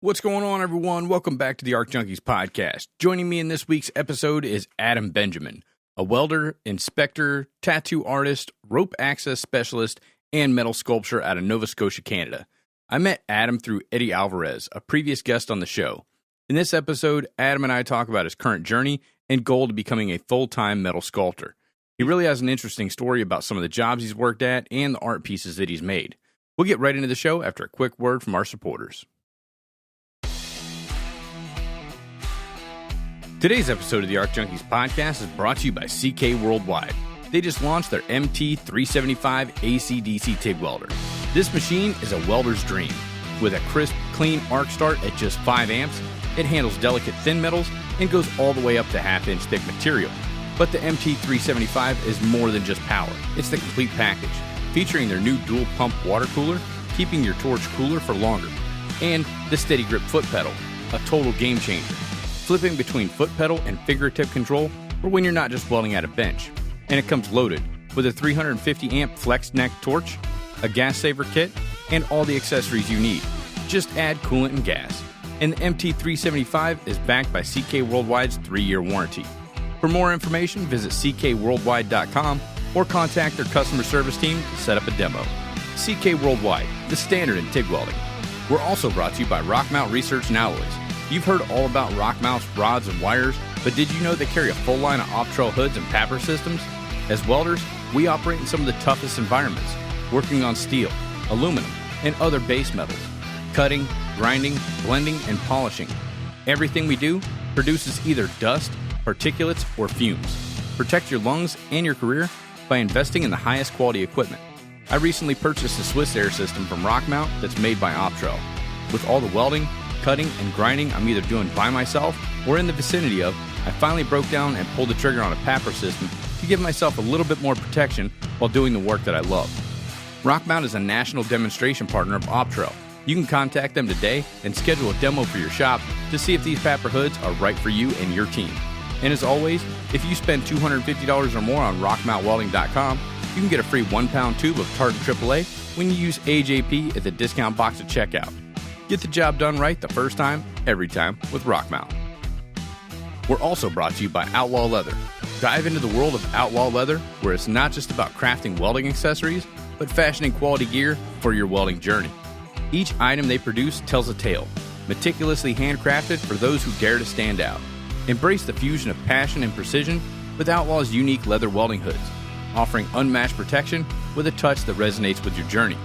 What's going on, everyone? Welcome back to the ARC Junkies Podcast. Joining me in this week's episode is Adam Benjamin, a welder, inspector, tattoo artist, rope access specialist, and metal sculptor out of Nova Scotia, Canada. I met Adam through Eddie Alverez, a previous guest on the show. In this episode, Adam and I talk about his current journey and goal to becoming a full-time metal sculptor. He really has an interesting story about some of the jobs he's worked at and the art pieces that he's made. We'll get right into the show after a quick word from our supporters. Today's episode of the ARC Junkies Podcast is brought to you by CK Worldwide. They just launched their MT375 AC/DC TIG welder. This machine is a welder's dream. With a crisp, clean arc start at just 5 amps, it handles delicate thin metals and goes all the way up to half-inch thick material. But the MT375 is more than just power. It's the complete package, featuring their new dual-pump water cooler, keeping your torch cooler for longer, and the steady grip foot pedal, a total game changer. Flipping between foot pedal and fingertip control for when you're not just welding at a bench. And it comes loaded with a 350 amp flex neck torch, a gas saver kit, and all the accessories you need. Just add coolant and gas. And the MT375 is backed by CK Worldwide's 3-year warranty. For more information, visit ckworldwide.com or contact their customer service team to set up a demo. CK Worldwide, the standard in TIG welding. We're also brought to you by Rockmount Research and Alloys. You've heard all about Rockmount's rods and wires, but did you know they carry a full line of off-trail hoods and papper systems? As welders, we operate in some of the toughest environments, working on steel, aluminum, and other base metals, cutting, grinding, blending, and polishing. Everything we do produces either dust, particulates, or fumes. Protect your lungs and your career by investing in the highest quality equipment. I recently purchased a Swiss air system from Rockmount that's made by Optrel. With all the welding, cutting, and grinding I'm either doing by myself or in the vicinity of, I finally broke down and pulled the trigger on a papper system to give myself a little bit more protection while doing the work that I love. Rockmount is a national demonstration partner of Optrel. You can contact them today and schedule a demo for your shop to see if these papper hoods are right for you and your team. And as always, if you spend $250 or more on rockmountwelding.com, you can get a free 1-pound tube of Tartan AAA when you use AJP at the discount box at checkout. Get the job done right the first time, every time with Rockmount. We're also brought to you by Outlaw Leather. Dive into the world of Outlaw Leather, where it's not just about crafting welding accessories, but fashioning quality gear for your welding journey. Each item they produce tells a tale, meticulously handcrafted for those who dare to stand out. Embrace the fusion of passion and precision with Outlaw's unique leather welding hoods, offering unmatched protection with a touch that resonates with your journey.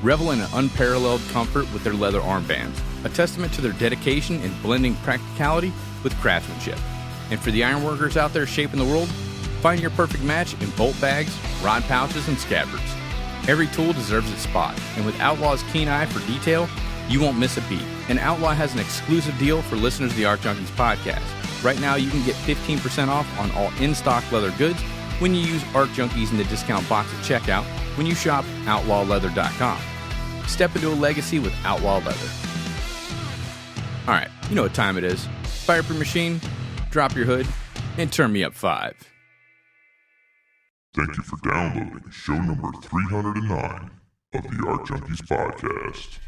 Revel in an unparalleled comfort with their leather armbands, a testament to their dedication in blending practicality with craftsmanship. And for the ironworkers out there shaping the world, find your perfect match in bolt bags, rod pouches, and scabbards. Every tool deserves its spot, and with Outlaw's keen eye for detail, you won't miss a beat. And Outlaw has an exclusive deal for listeners of the ARC Junkies Podcast. Right now, you can get 15% off on all in-stock leather goods when you use ARC Junkies in the discount box at checkout when you shop outlawleather.com. Step into a legacy with Outlaw Leather. All right, you know what time it is. Fire up your machine, drop your hood, and turn me up 5. Thank you for downloading show number 309 of the ARC Junkies Podcast.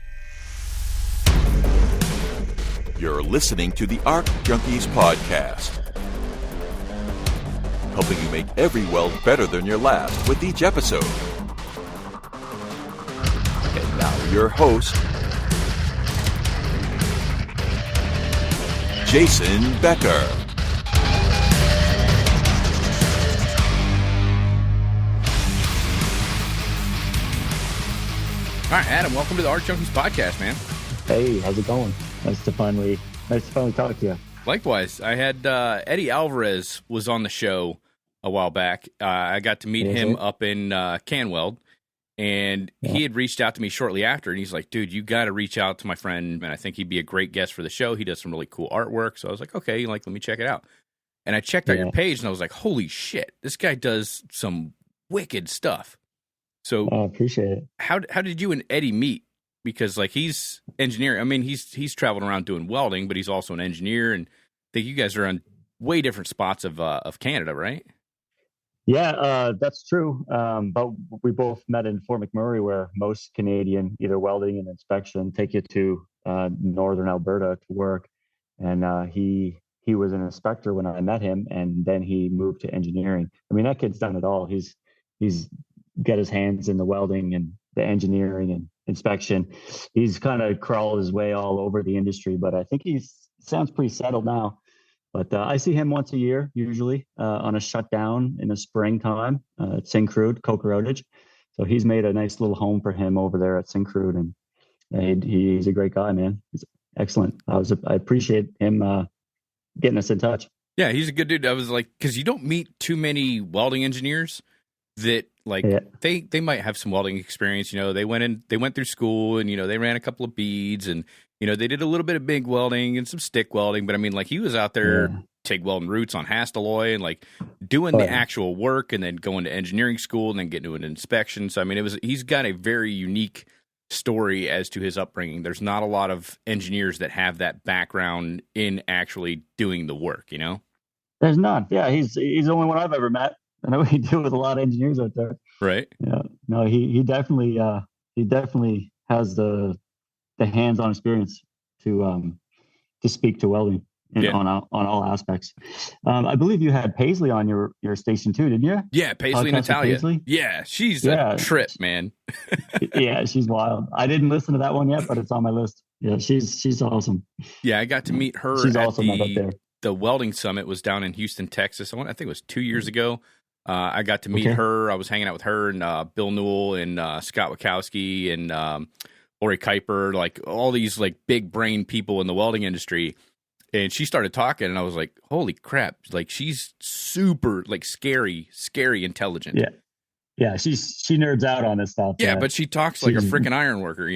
You're listening to the ARC Junkies Podcast, helping you make every weld better than your last with each episode. And now your host, Jason Becker. All right, Adam, welcome to the ARC Junkies Podcast, man. Hey, how's it going? Nice to finally talk to you. Likewise, I had Eddie Alverez was on the show a while back. I got to meet him up in Canweld, and he had reached out to me shortly after, and he's like, dude, you got to reach out to my friend, and I think he'd be a great guest for the show. He does some really cool artwork. So I was like, okay, let me check it out. And I checked out your page, and I was like, holy shit, this guy does some wicked stuff. So I appreciate it. How did you and Eddie meet? Because he's engineering. I mean, he's traveled around doing welding, but he's also an engineer, and I think you guys are on way different spots of Canada, right? Yeah, that's true. But we both met in Fort McMurray, where most Canadian either welding and inspection take you to northern Alberta to work, and he was an inspector when I met him, and then he moved to engineering. I mean, that kid's done it all. He's got his hands in the welding and the engineering and inspection. He's kind of crawled his way all over the industry, but I think sounds pretty settled now. But I see him once a year, usually on a shutdown in the springtime at Syncrude, Coker Outage. So he's made a nice little home for him over there at Syncrude, and he's a great guy, man. He's excellent. I appreciate him getting us in touch. Yeah, he's a good dude. I was like, because you don't meet too many welding engineers that they might have some welding experience. They went through school, and they ran a couple of beads, and they did a little bit of MIG welding and some stick welding. But I mean, he was out there TIG welding roots on Hastelloy and doing the actual work, and then going to engineering school and then getting to an inspection. So I mean, he's got a very unique story as to his upbringing. There's not a lot of engineers that have that background in actually doing the work. There's none. Yeah, he's the only one I've ever met. I know he deal with a lot of engineers out there. Right. Yeah. No, he definitely has the hands-on experience to speak to welding on all aspects. I believe you had Paisley on your station too, didn't you? Yeah, Paisley, Natalia. Paisley? Yeah, she's a trip, man. Yeah, she's wild. I didn't listen to that one yet, but it's on my list. Yeah, she's awesome. Yeah, I got to meet her. She's awesome up there. The welding summit was down in Houston, Texas. I think it was 2 years ago. I got to meet her. I was hanging out with her and Bill Newell and Scott Wachowski and Lori Kuiper, all these big brain people in the welding industry. And she started talking, and I was like, holy crap. She's super scary intelligent. Yeah. Yeah, she nerds out on this stuff. Yeah, but she talks like a freaking iron worker,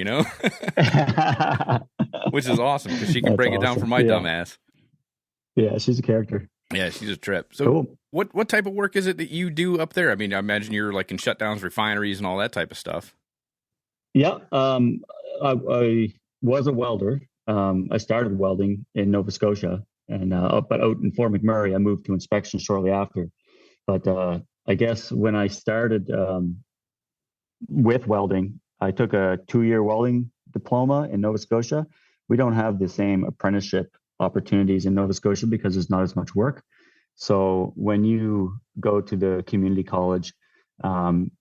which is awesome because she can break it down for my dumb ass. Yeah, she's a character. Yeah, she's a trip. So cool. What type of work is it that you do up there? I mean, I imagine you're in shutdowns, refineries, and all that type of stuff. Yeah, I was a welder. I started welding in Nova Scotia, and but out in Fort McMurray, I moved to inspection shortly after. But I guess when I started with welding, I took a 2-year welding diploma in Nova Scotia. We don't have the same apprenticeship opportunities in Nova Scotia because there's not as much work. So when you go to the community college,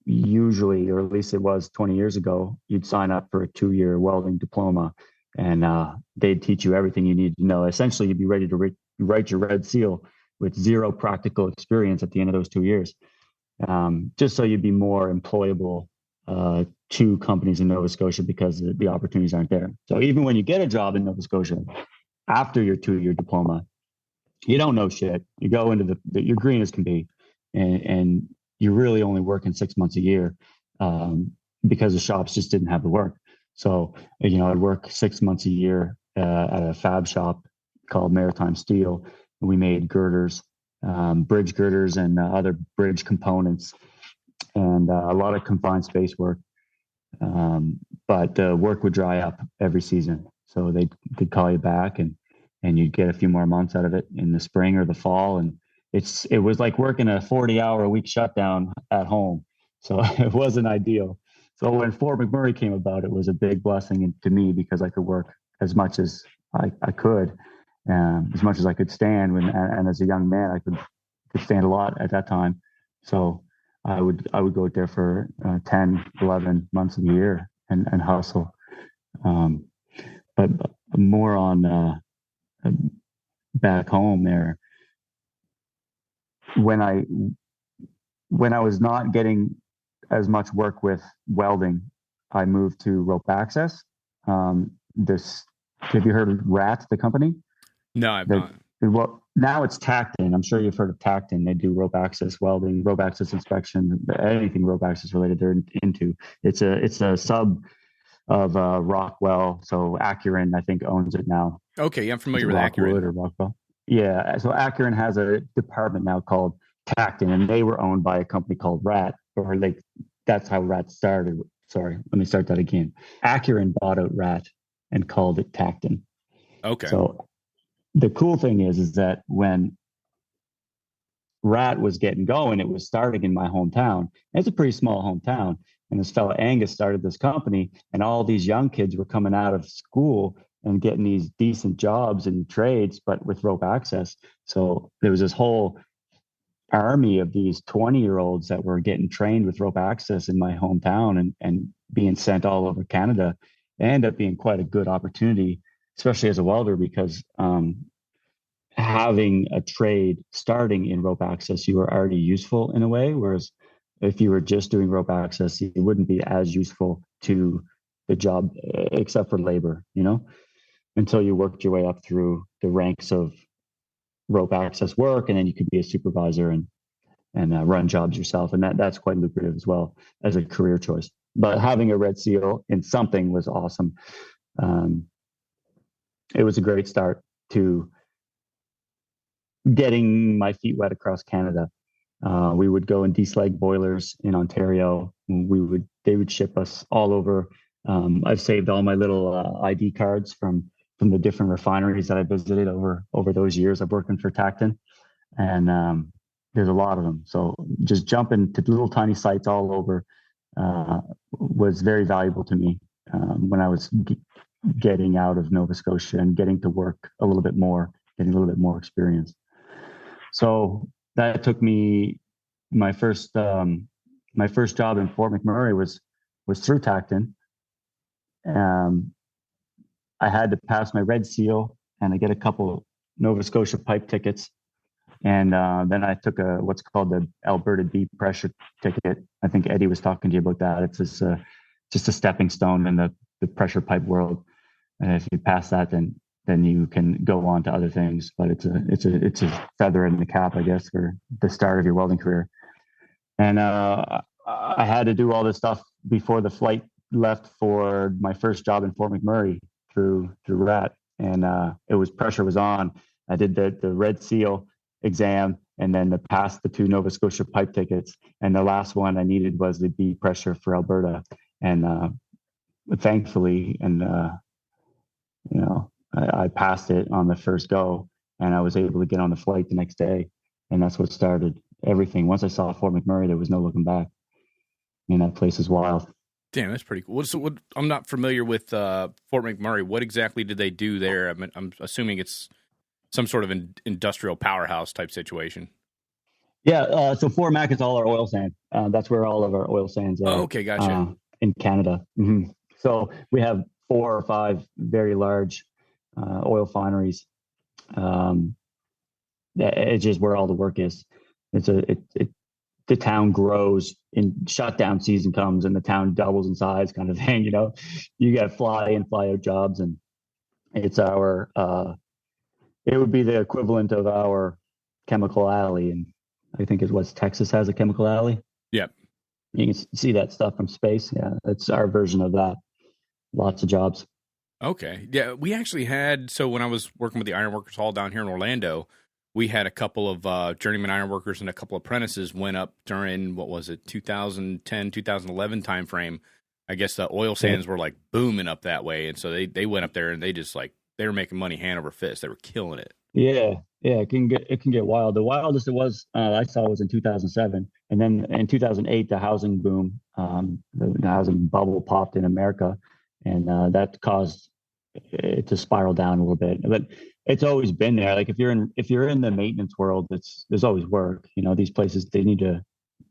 usually, or at least it was 20 years ago, you'd sign up for a 2-year welding diploma, and they'd teach you everything you need to know. Essentially, you'd be ready to write your red seal with zero practical experience at the end of those 2 years, just so you'd be more employable to companies in Nova Scotia because the opportunities aren't there. So even when you get a job in Nova Scotia after your 2-year diploma, you don't know shit. You go into you're green as can be, and you're really only working 6 months a year because the shops just didn't have the work. So, I'd work 6 months a year at a fab shop called Maritime Steel. And we made girders, bridge girders and other bridge components, and a lot of confined space work. But work would dry up every season. So they could call you back and you'd get a few more months out of it in the spring or the fall. And it was like working a 40-hour-a-week shutdown at home. So it wasn't ideal. So when Fort McMurray came about, it was a big blessing to me because I could work as much as I could, as much as I could stand. And as a young man, I could stand a lot at that time. So I would go out there for 10, 11 months of the year and hustle. But more on back home there, when I was not getting as much work with welding, I moved to rope access. Have you heard of RAT, the company? No, I've not. Well, now it's Tactin. I'm sure you've heard of Tactin. They do rope access welding, rope access inspection, anything rope access related they're into. It's a sub of Rockwell. So Acuren, I think, owns it now. Okay, I'm familiar with Acuren. Or Rockwell. Yeah, so Acuren has a department now called Tactin, and they were owned by a company called RAT, or that's how RAT started. Sorry, let me start that again. Acuren bought out RAT and called it Tactin. Okay. So the cool thing is that when RAT was getting going, it was starting in my hometown. It's a pretty small hometown. And this fella Angus started this company, and all these young kids were coming out of school and getting these decent jobs and trades, but with rope access. So there was this whole army of these 20-year-olds that were getting trained with rope access in my hometown and being sent all over Canada. It ended up being quite a good opportunity, especially as a welder, because having a trade starting in rope access, you were already useful in a way. Whereas if you were just doing rope access, it wouldn't be as useful to the job, except for labor, until you worked your way up through the ranks of rope access work, and then you could be a supervisor and run jobs yourself, and that's quite lucrative as well as a career choice. But having a red seal in something was awesome. It was a great start to getting my feet wet across Canada. We would go and deslag boilers in Ontario. They would ship us all over. I've saved all my little ID cards from the different refineries that I visited over those years of working for Tartan, and there's a lot of them. So just jumping to little tiny sites all over was very valuable to me when I was getting out of Nova Scotia and getting to work a little bit more, getting a little bit more experience. So that took me my first job in Fort McMurray was through Tartan. I had to pass my red seal and I get a couple Nova Scotia pipe tickets. And then I took what's called the Alberta deep pressure ticket. I think Eddie was talking to you about that. It's just a stepping stone in the pressure pipe world. And if you pass that, then you can go on to other things. But it's a feather in the cap, I guess, for the start of your welding career. And I had to do all this stuff before the flight left for my first job in Fort McMurray through RAT. And pressure was on. I did the red seal exam and then passed the 2 Nova Scotia pipe tickets. And the last one I needed was the B pressure for Alberta. And thankfully, I passed it on the first go, and I was able to get on the flight the next day. And that's what started everything. Once I saw Fort McMurray, there was no looking back. That place is wild. Damn, that's pretty cool. So I'm not familiar with Fort McMurray. What exactly did they do there? I mean, I'm assuming it's some sort of industrial powerhouse type situation. Yeah, so Fort Mac is all our oil sand. That's where all of our oil sands are. Oh, okay, gotcha. In Canada. Mm-hmm. So we have 4 or 5 very large oil fineries. It's just where all the work is. The town grows in shutdown season comes and the town doubles in size kind of thing. You get fly in, fly out jobs, and it's it would be the equivalent of our chemical alley. And I think Texas has a chemical alley. Yep. You can see that stuff from space. Yeah. It's our version of that. Lots of jobs. Okay. Yeah. We actually had, so when I was working with the Ironworkers Hall down here in Orlando, we had a couple of journeyman ironworkers and a couple of apprentices went up during, 2010, 2011 timeframe. I guess the oil sands were like booming up that way. And so they went up there and they just they were making money hand over fist. They were killing it. Yeah. It can get wild. The wildest it was, I saw was in 2007. And then in 2008, the housing boom, the housing bubble popped in America. And that caused it to spiral down a little bit. But it's always been there. Like if you're in the maintenance world, there's always work. These places, they need to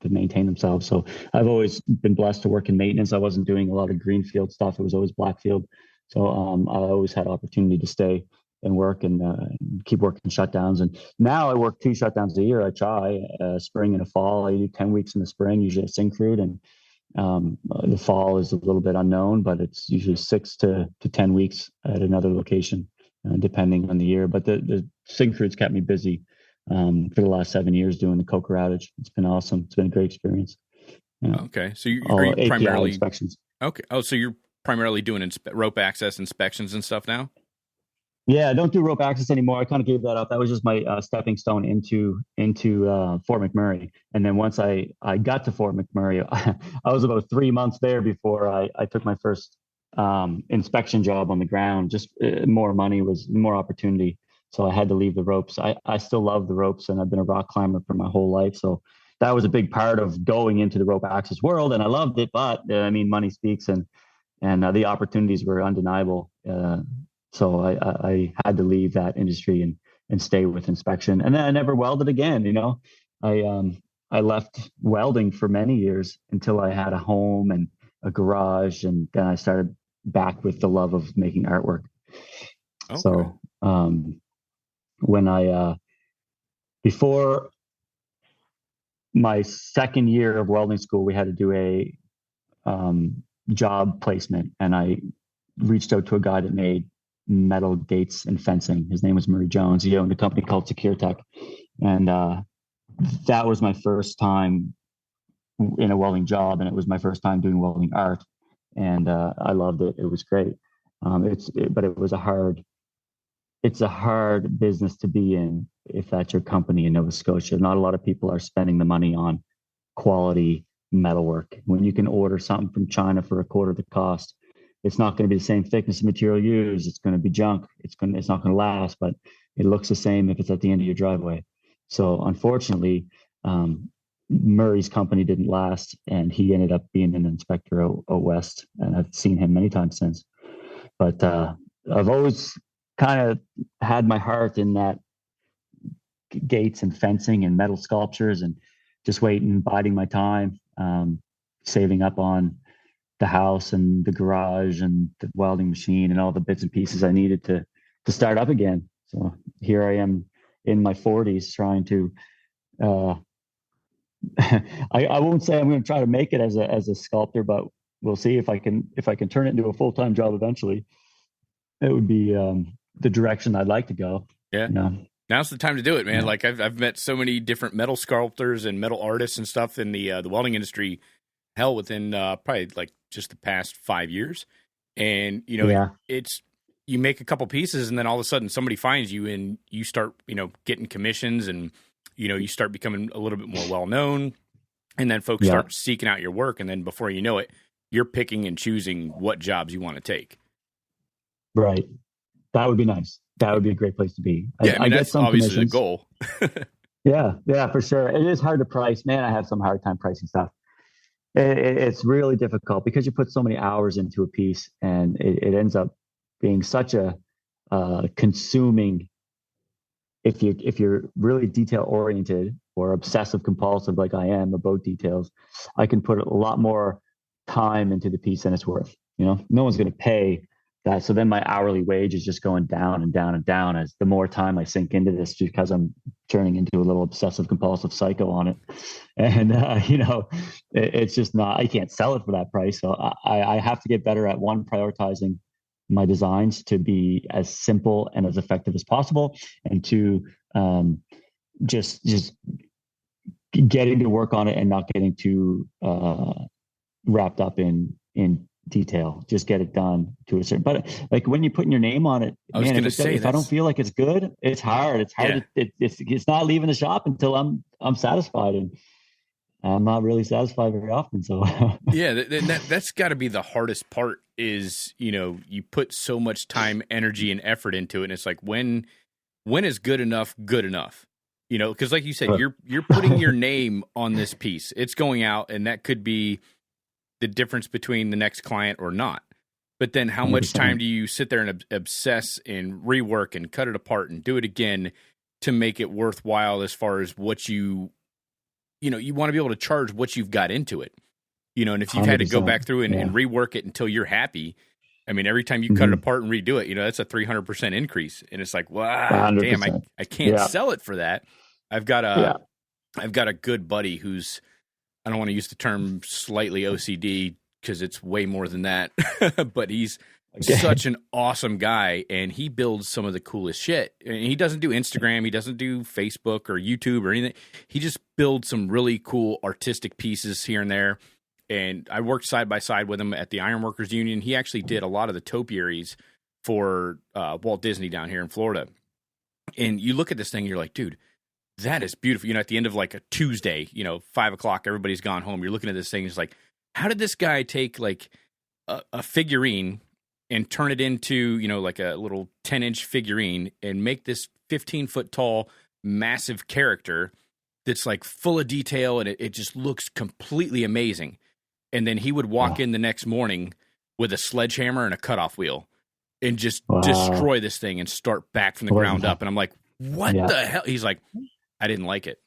maintain themselves. So I've always been blessed to work in maintenance. I wasn't doing a lot of greenfield stuff. It was always blackfield. So I always had opportunity to stay and work and keep working shutdowns. And now I work 2 shutdowns a year. I try spring and a fall. I do 10 weeks in the spring, usually at Syncrude, and the fall is a little bit unknown, but it's usually 6 to 10 weeks at another location, depending on the year. But the Syncrude's kept me busy for the last 7 years doing the coker outage. It's been awesome. It's been a great experience. Okay, so are you primarily inspections? Okay, so you're primarily doing rope access inspections and stuff now? Yeah, I don't do rope access anymore. I kind of gave that up. That was just my stepping stone into Fort McMurray. And then once I got to Fort McMurray, I was about 3 months there before I took my first inspection job on the ground. Just more money was more opportunity. So I had to leave the ropes. I still love the ropes, and I've been a rock climber for my whole life. So that was a big part of going into the rope access world, and I loved it. But money speaks, and the opportunities were undeniable. So I had to leave that industry and stay with inspection. And then I never welded again. I left welding for many years until I had a home and a garage, and then I started back with the love of making artwork. Okay. So when before my second year of welding school, we had to do a job placement, and I reached out to a guy that made metal gates and fencing. His name was Murray Jones. He owned a company called Secure Tech, and that was my first time in a welding job, and it was my first time doing welding art, and I loved it. It was great. But it was it's a hard business to be in if that's your company in Nova Scotia. Not a lot of people are spending the money on quality metalwork. When you can order something from China for a quarter of the cost, it's not going to be the same thickness of material used. It's going to be junk. It's not going to last, but it looks the same if it's at the end of your driveway. So unfortunately, Murray's company didn't last, and he ended up being an inspector out west, and I've seen him many times since. But I've always kind of had my heart in that gates and fencing and metal sculptures, and just waiting, biding my time, saving up on the house and the garage and the welding machine and all the bits and pieces I needed to start up again. So here I am in my 40s trying to I won't say I'm going to try to make it as a sculptor, but we'll see if I can turn it into a full-time job eventually. It would be the direction I'd like to go. Yeah. Now's the time to do it, man. Yeah. Like I've met so many different metal sculptors and metal artists and stuff in the welding industry, hell, within probably like just the past 5 years. And, it's, you make a couple pieces and then all of a sudden somebody finds you and you start, getting commissions, and, you start becoming a little bit more well-known, and then folks start seeking out your work. And then before you know it, you're picking and choosing what jobs you want to take. Right. That would be nice. That would be a great place to be. Yeah, I that's obviously the goal. Yeah, for sure. It is hard to price. Man, I have some hard time pricing stuff. It's really difficult because you put so many hours into a piece, and it ends up being such a consuming. If you're really detail oriented or obsessive compulsive like I am about details, I can put a lot more time into the piece than it's worth. No one's going to pay that. So then my hourly wage is just going down and down and down as the more time I sink into this, because I'm turning into a little obsessive compulsive psycho on it. And, it's just not, I can't sell it for that price. So I have to get better at prioritizing my designs to be as simple and as effective as possible, and to just getting to work on it and not getting too wrapped up in detail. Just get it done to a certain, but like when you're putting your name on it, man, if I don't feel like it's good, it's hard. It's hard. Yeah. It's not leaving the shop until I'm satisfied, and I'm not really satisfied very often. So yeah, that's got to be the hardest part is, you put so much time, energy, and effort into it. And it's like, when is good enough? Cause like you said, you're putting your name on this piece. It's going out, and that could be the difference between the next client or not. But then how much time do you sit there and obsess and rework and cut it apart and do it again to make it worthwhile as far as what you want to be able to charge what you've got into it, and if you've had to go back through and rework it until you're happy, I mean, every time you cut it apart and redo it, that's a 300% increase. And it's like, wow, damn, I can't sell it for that. I've got a good buddy who's, I don't want to use the term slightly OCD because it's way more than that, but he's such an awesome guy, and he builds some of the coolest shit. And he doesn't do Instagram, he doesn't do Facebook or YouTube or anything. He just builds some really cool artistic pieces here and there. And I worked side by side with him at the Ironworkers Union. He actually did a lot of the topiaries for Walt Disney down here in Florida. And you look at this thing, and you're like, dude, that is beautiful. At the end of like a Tuesday, 5:00, everybody's gone home. You're looking at this thing, it's like, how did this guy take like a figurine and turn it into, like a little 10-inch figurine and make this 15-foot tall, massive character that's like full of detail, and it just looks completely amazing. And then he would walk in the next morning with a sledgehammer and a cutoff wheel. and just destroy this thing and start back from the ground up. And I'm like, what the hell? He's like, I didn't like it.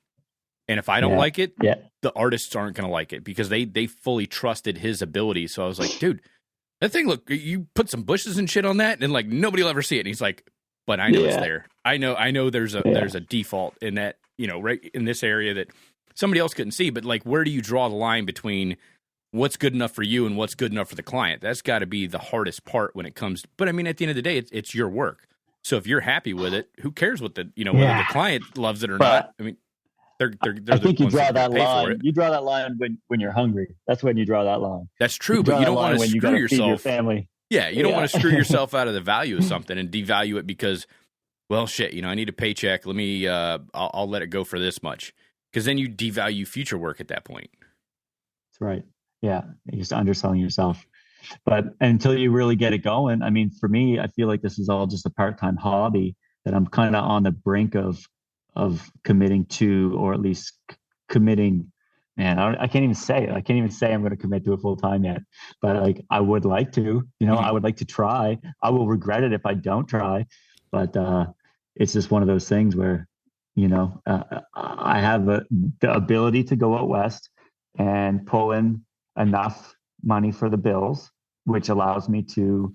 And if I don't like it, the artists aren't going to like it, because they fully trusted his ability. So I was like, dude, that thing, look, you put some bushes and shit on that, and like nobody will ever see it. And he's like, but I know it's there. I know there's a default in that, right in this area that somebody else couldn't see. But like, where do you draw the line between what's good enough for you and what's good enough for the client? That's got to be the hardest part when it comes. But I mean, at the end of the day, it's your work. So if you're happy with it, who cares what whether the client loves it or not? I mean, I think you draw that line. You draw that line when you're hungry. That's when you draw that line. That's true, but you don't want to screw yourself. Your family. Yeah, you don't want to screw yourself out of the value of something and devalue it because, well, shit, I need a paycheck. Let me, I'll let it go for this much, because then you devalue future work at that point. That's right. Yeah, you're just underselling yourself. But until you really get it going, I mean, for me, I feel like this is all just a part-time hobby that I'm kind of on the brink of committing to, or at least committing. Man, I can't even say it. I can't even say I'm going to commit to it full time yet. But like, I would like to. I would like to try. I will regret it if I don't try. But it's just one of those things where, I have the ability to go out west and pull in enough money for the bills, which allows me to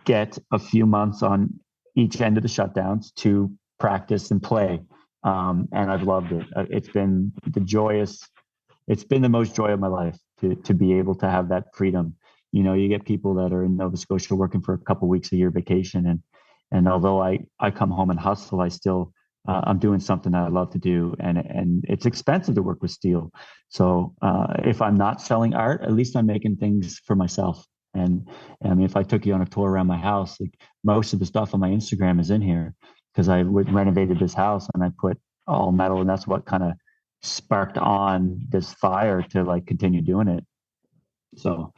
get a few months on each end of the shutdowns to practice and play. And I've loved it. It's been the most joy of my life to be able to have that freedom. You get people that are in Nova Scotia working for a couple of weeks a year vacation. And although I come home and hustle, I still, I'm doing something that I love to do. And it's expensive to work with steel. So if I'm not selling art, at least I'm making things for myself. And I mean, if I took you on a tour around my house, like most of the stuff on my Instagram is in here, because I renovated this house and I put all metal, and that's what kind of sparked on this fire to like continue doing it. So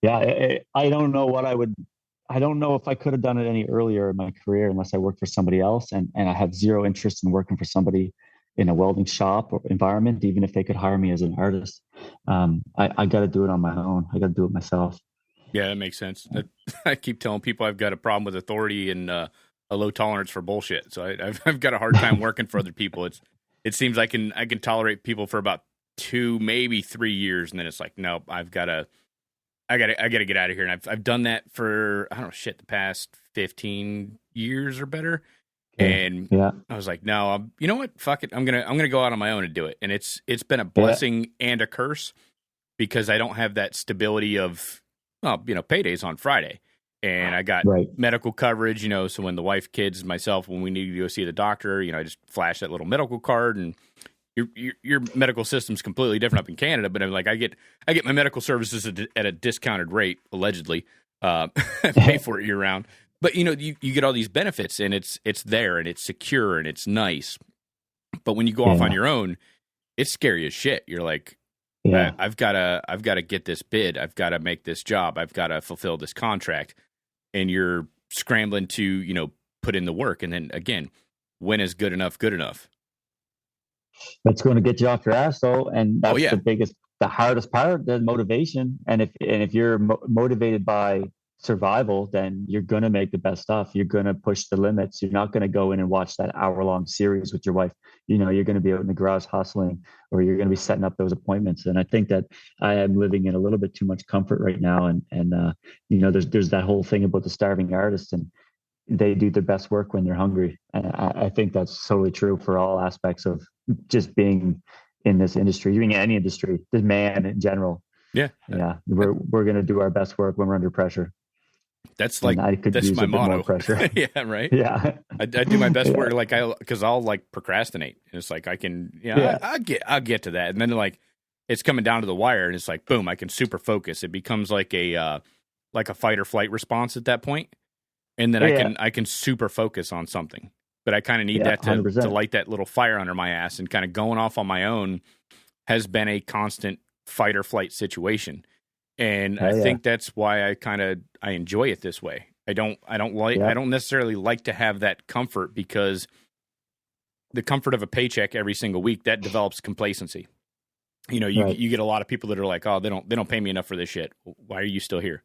yeah, I don't know I don't know if I could have done it any earlier in my career unless I worked for somebody else. And I have zero interest in working for somebody in a welding shop or environment, even if they could hire me as an artist. I got to do it on my own. I got to do it myself. Yeah, that makes sense. I keep telling people I've got a problem with authority and a low tolerance for bullshit. So I've got a hard time working for other people. It seems I can tolerate people for about 2, maybe 3 years, and then it's like, no, I gotta get out of here. And I've done that for, I don't know, the past 15 years or better. And I was like, no, you know what? Fuck it. I'm gonna go out on my own and do it. And it's been a blessing and a curse, because I don't have that stability of, paydays on Friday. And I got medical coverage, so when the wife, kids, myself, when we need to go see the doctor, I just flash that little medical card, and your medical system's completely different up in Canada. But I'm like, I get my medical services at a discounted rate, allegedly, pay for it year round. But you get all these benefits, and it's there, and it's secure, and it's nice. But when you go off on your own, it's scary as shit. You're like, I've got to get this bid. I've got to make this job. I've got to fulfill this contract. And you're scrambling to, put in the work. And then again, when is good enough good enough? That's going to get you off your ass, though. And that's the hardest part, the motivation. And if you're motivated by survival, then you're going to make the best stuff. You're going to push the limits. You're not going to go in and watch that hour-long series with your wife. You're going to be out in the garage hustling, or you're going to be setting up those appointments. And I think that I am living in a little bit too much comfort right now. And there's that whole thing about the starving artist, and they do their best work when they're hungry. And I think that's totally true for all aspects of just being in this industry, being in any industry, the man in general. Yeah. We're going to do our best work when we're under pressure. That's like, that's my motto. Yeah. Right. Yeah. I do my best work. Like cause I'll like procrastinate. And it's like, I can, I'll get to that. And then like, it's coming down to the wire, and it's like, boom, I can super focus. It becomes like a fight or flight response at that point. And then I can super focus on something, but I kind of need that to light that little fire under my ass. And kind of going off on my own has been a constant fight or flight situation. And I think that's why I enjoy it this way. I don't necessarily like to have that comfort, because the comfort of a paycheck every single week, that develops complacency. You get a lot of people that are like, oh, they don't pay me enough for this shit. Why are you still here?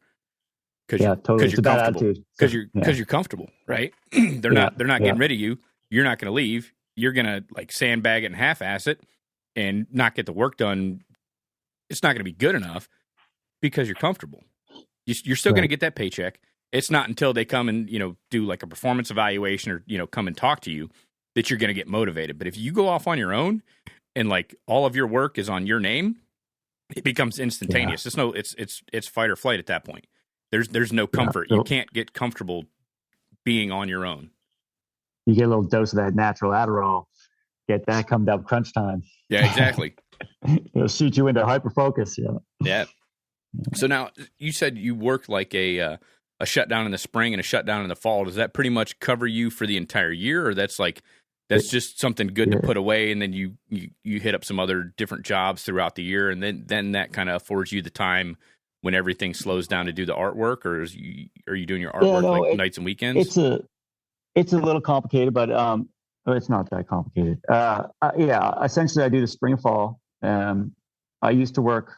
Totally. You're comfortable. Because you're comfortable, right? they're not getting rid of you. You're not going to leave. You're going to like sandbag it and half-ass it and not get the work done. It's not going to be good enough because you're comfortable. You're still going to get that paycheck. It's not until they come and, do like a performance evaluation or, come and talk to you that you're going to get motivated. But if you go off on your own and like all of your work is on your name, it becomes instantaneous. It's fight or flight at that point. There's no comfort. You can't get comfortable being on your own. You get a little dose of that natural Adderall. Get that come down crunch time. Yeah, exactly. It'll shoot you into hyperfocus. Yeah. So now you said you work like a shutdown in the spring and a shutdown in the fall. Does that pretty much cover you for the entire year, or that's just something good to put away, and then you hit up some other different jobs throughout the year, and then that kind of affords you the time when everything slows down to do the artwork, or are you doing your artwork nights and weekends? It's a little complicated, but it's not that complicated. Essentially I do the spring and fall. I used to work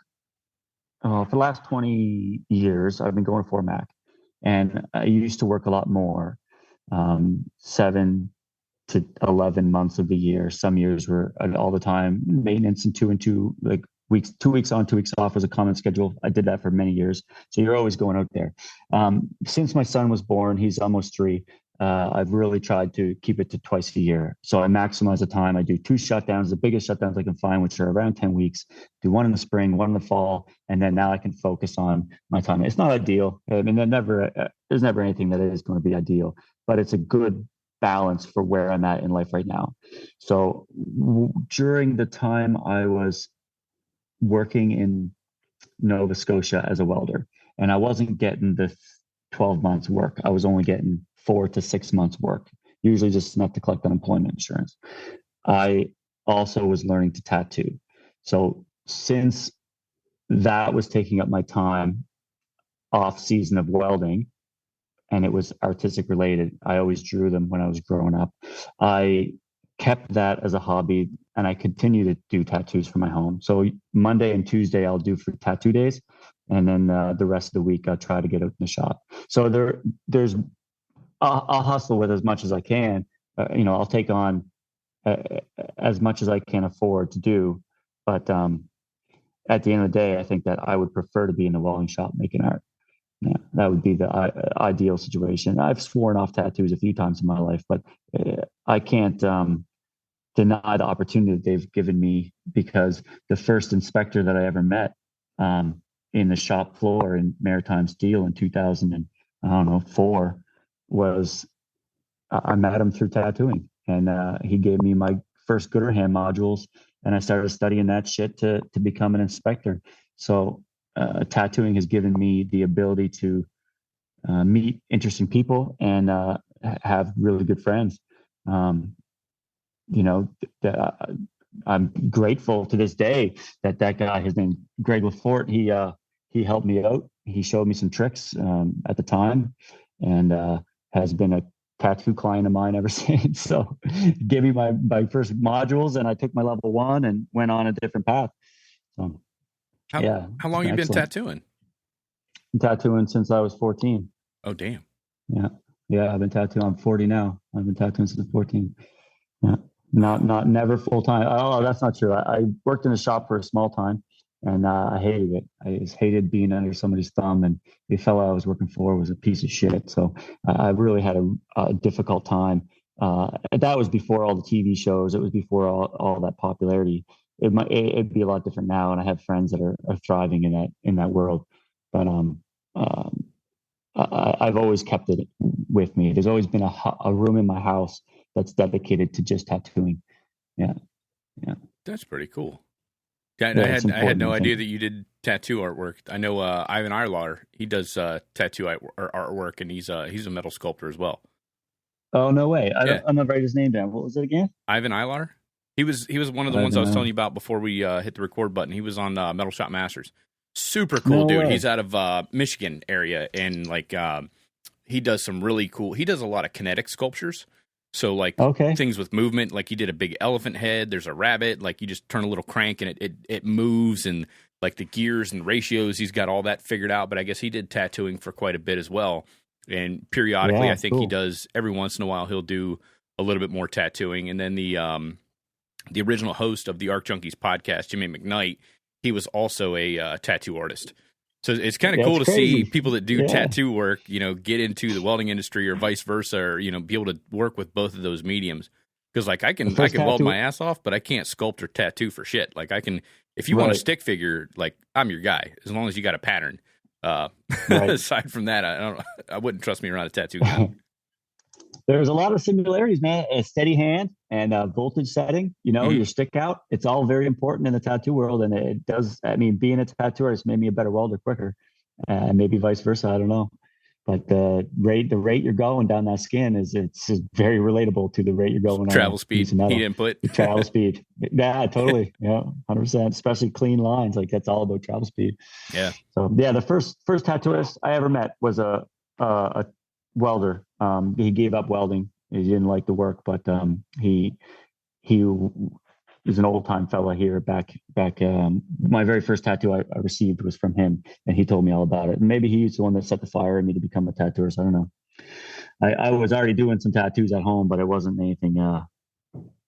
for the last 20 years. I've been going to Fort Mac, and I used to work a lot more, 7 to 11 months of the year. Some years were all the time maintenance and 2 and 2, like weeks, 2 weeks on, 2 weeks off was a common schedule. I did that for many years. So you're always going out there. Since my son was born, he's almost 3. I've really tried to keep it to twice a year. So I maximize the time. I do 2 shutdowns, the biggest shutdowns I can find, which are around 10 weeks, do 1 in the spring, 1 in the fall. And then now I can focus on my time. It's not ideal. I mean, there's never anything that is going to be ideal, but it's a good balance for where I'm at in life right now. So during the time I was working in Nova Scotia as a welder, and I wasn't getting the 12 months work, I was only getting 4 to 6 months work, usually just enough to collect unemployment insurance. I also was learning to tattoo. So since that was taking up my time off season of welding, and it was artistic related, I always drew them when I was growing up. I kept that as a hobby, and I continue to do tattoos for my home. So Monday and Tuesday I'll do for tattoo days, and then the rest of the week I'll try to get out in the shop. So there's I'll hustle with as much as I can. I'll take on as much as I can afford to do. But at the end of the day, I think that I would prefer to be in the welding shop making art. Yeah, that would be the ideal situation. I've sworn off tattoos a few times in my life, but I can't deny the opportunity that they've given me, because the first inspector that I ever met in the shop floor in Maritime Steel in 2004 was I met him through tattooing, and he gave me my first Gooderham modules, and I started studying that shit to become an inspector. So tattooing has given me the ability to meet interesting people and have really good friends. I'm grateful to this day that guy, his name Greg Lafort, he helped me out. He showed me some tricks at the time, and has been a tattoo client of mine ever since. So gave me my first modules, and I took my level 1 and went on a different path. So how long have you been tattooing? Been tattooing since I was 14. Oh, damn. Yeah. I've been tattooing. I'm 40 now. I've been tattooing since 14. Yeah. Not never full time. Oh, that's not true. I worked in a shop for a small time, and I hated it. I just hated being under somebody's thumb, and the fellow I was working for was a piece of shit. So I really had a difficult time. That was before all the TV shows. It was before all that popularity. It'd be a lot different now, and I have friends that are thriving in that world. But I've always kept it with me. There's always been a room in my house that's dedicated to just tattooing. Yeah. That's pretty cool. I had no idea that you did tattoo artwork. I know Ivan Arlar, he does tattoo artwork, and he's a metal sculptor as well. Oh, no way! I'm gonna write his name down. What was it again? Ivan Ilar. He was one of the ones I was telling you about before we hit the record button. He was on Metal Shop Masters. Super cool dude. Way. He's out of Michigan area, and he does some really cool. He does a lot of kinetic sculptures. So things with movement, like he did a big elephant head. There's a rabbit. Like you just turn a little crank and it moves, and like the gears and ratios. He's got all that figured out, but I guess he did tattooing for quite a bit as well. And periodically, I think he does, every once in a while, he'll do a little bit more tattooing. And then the original host of the Arc Junkies podcast, Jimmy McKnight, he was also a tattoo artist. So it's kind of cool to see people that do tattoo work, get into the welding industry or vice versa, or, be able to work with both of those mediums. Because like I can weld my ass off, but I can't sculpt or tattoo for shit. Like I can, if you want a stick figure, like I'm your guy, as long as you got a pattern. Aside from that, I wouldn't trust me around a tattoo gun. There's a lot of similarities, man. A steady hand and voltage setting, your stick out. It's all very important in the tattoo world. And it does, being a tattoo artist made me a better welder quicker. Maybe vice versa. I don't know. But the rate you're going down that skin it's very relatable to the rate you're going. Travel speed, heat input. Travel speed. Yeah, totally. Yeah, 100%. Especially clean lines. Like that's all about travel speed. Yeah. So yeah, the first tattooist I ever met was a welder. He gave up welding. He didn't like the work, but he was an old time fella here back. My very first tattoo I received was from him, and he told me all about it. And maybe he's the one that set the fire in me to become a tattooist. I don't know. I was already doing some tattoos at home, but it wasn't anything.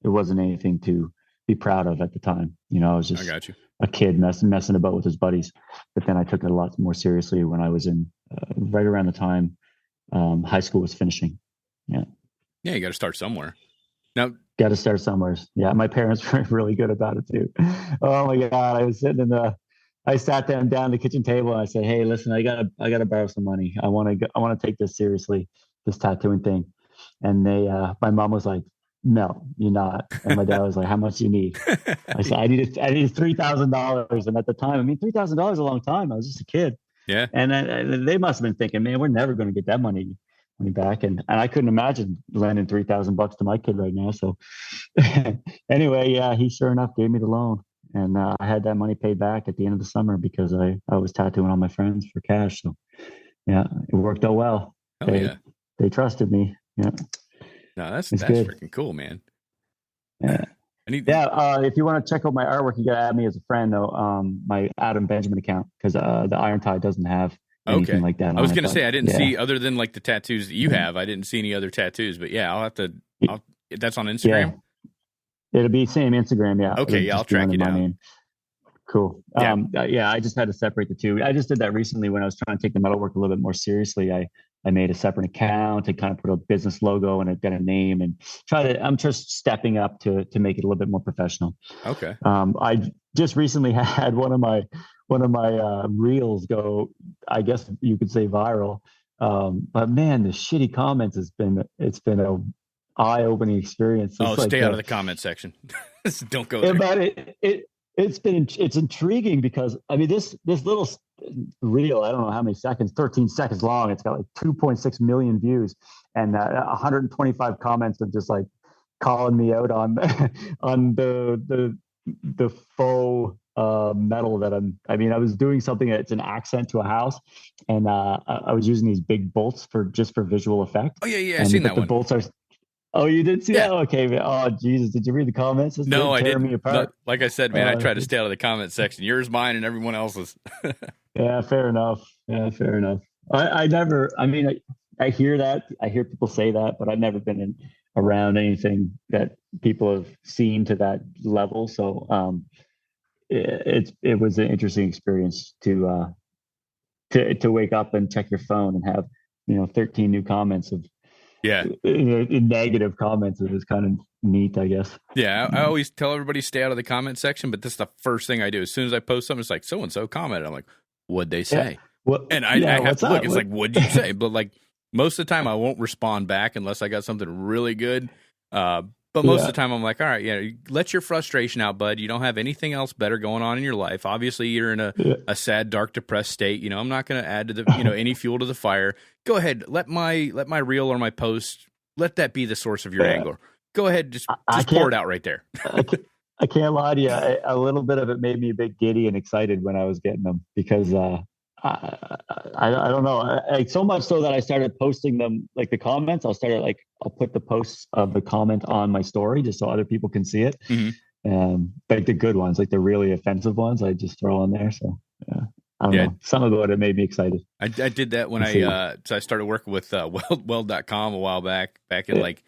It wasn't anything to be proud of at the time. I was just a kid messing about with his buddies. But then I took it a lot more seriously when I was in right around the time high school was finishing. Yeah, you got to start somewhere. Now, got to start somewhere. Yeah, my parents were really good about it too. Oh my God, I was sitting I sat them down at the kitchen table and I said, "Hey, listen, I gotta borrow some money. I want to take this seriously, this tattooing thing." And my mom was like, "No, you're not." And my dad was like, "How much do you need?" I said, "I need $3,000." And at the time, $3,000 is a long time. I was just a kid. Yeah. And they must have been thinking, man, we're never going to get that money back. And I couldn't imagine lending $3,000 to my kid right now. So anyway, yeah, he sure enough gave me the loan. And I had that money paid back at the end of the summer because I was tattooing all my friends for cash. So yeah, it worked out well. They trusted me. Yeah. No, that's freaking cool, man. Yeah. If you want to check out my artwork, you got to add me as a friend, though. My Adam Benjamin account, because the Iron Tide doesn't have anything like that. I was going to say, I didn't see, other than like the tattoos that you have, I didn't see any other tattoos. But yeah, I'll have to. That's on Instagram. Yeah. It'll be same Instagram. Yeah. Okay. Yeah, I'll track you down. Cool. I just had to separate the two. I just did that recently when I was trying to take the metalwork a little bit more seriously. I made a separate account and kind of put a business logo and a name and I'm just stepping up to make it a little bit more professional. Okay. I just recently had one of my reels go, I guess you could say viral. But man, the shitty comments it's been a eye-opening experience. Stay out of the comment section. Don't go there. But it's intriguing because this little reel, I don't know how many seconds, 13 seconds long. It's got like 2.6 million views and 125 comments of just like calling me out on the faux metal that I was doing something that's an accent to a house, and I was using these big bolts for visual effect. Oh yeah, I seen that one. The bolts are. Oh, you did see that? Okay, man. Oh, Jesus. Did you read the comments? No, I didn't. No, like I said, man, I try to stay out of the comment section. Yours, mine, and everyone else's. Yeah, fair enough. I hear that. I hear people say that, but I've never been around anything that people have seen to that level. So it was an interesting experience to wake up and check your phone and have 13 new comments of negative comments. It was kind of neat, I guess. Yeah, I always tell everybody stay out of the comment section, but this is the first thing I do. As soon as I post something, it's like so and so commented. I'm like, what'd they say? And I have to look. It's like, what'd you say? But like most of the time, I won't respond back unless I got something really good. But most of the time, I'm like, all right, let your frustration out, bud. You don't have anything else better going on in your life. Obviously, you're in a sad, dark, depressed state. I'm not going to add to the any fuel to the fire. Go ahead, let my reel or my post, let that be the source of your anger. Go ahead, just pour it out right there. I can't lie to you. A little bit of it made me a bit giddy and excited when I was getting them because I don't know, so much so that I started posting them, like the comments. I'll put the posts of the comment on my story just so other people can see it. Mm-hmm. like the good ones, like the really offensive ones, I just throw on there. So yeah, I don't know. Some about it made me excited. I did that when I started working with Weld.com a while back in like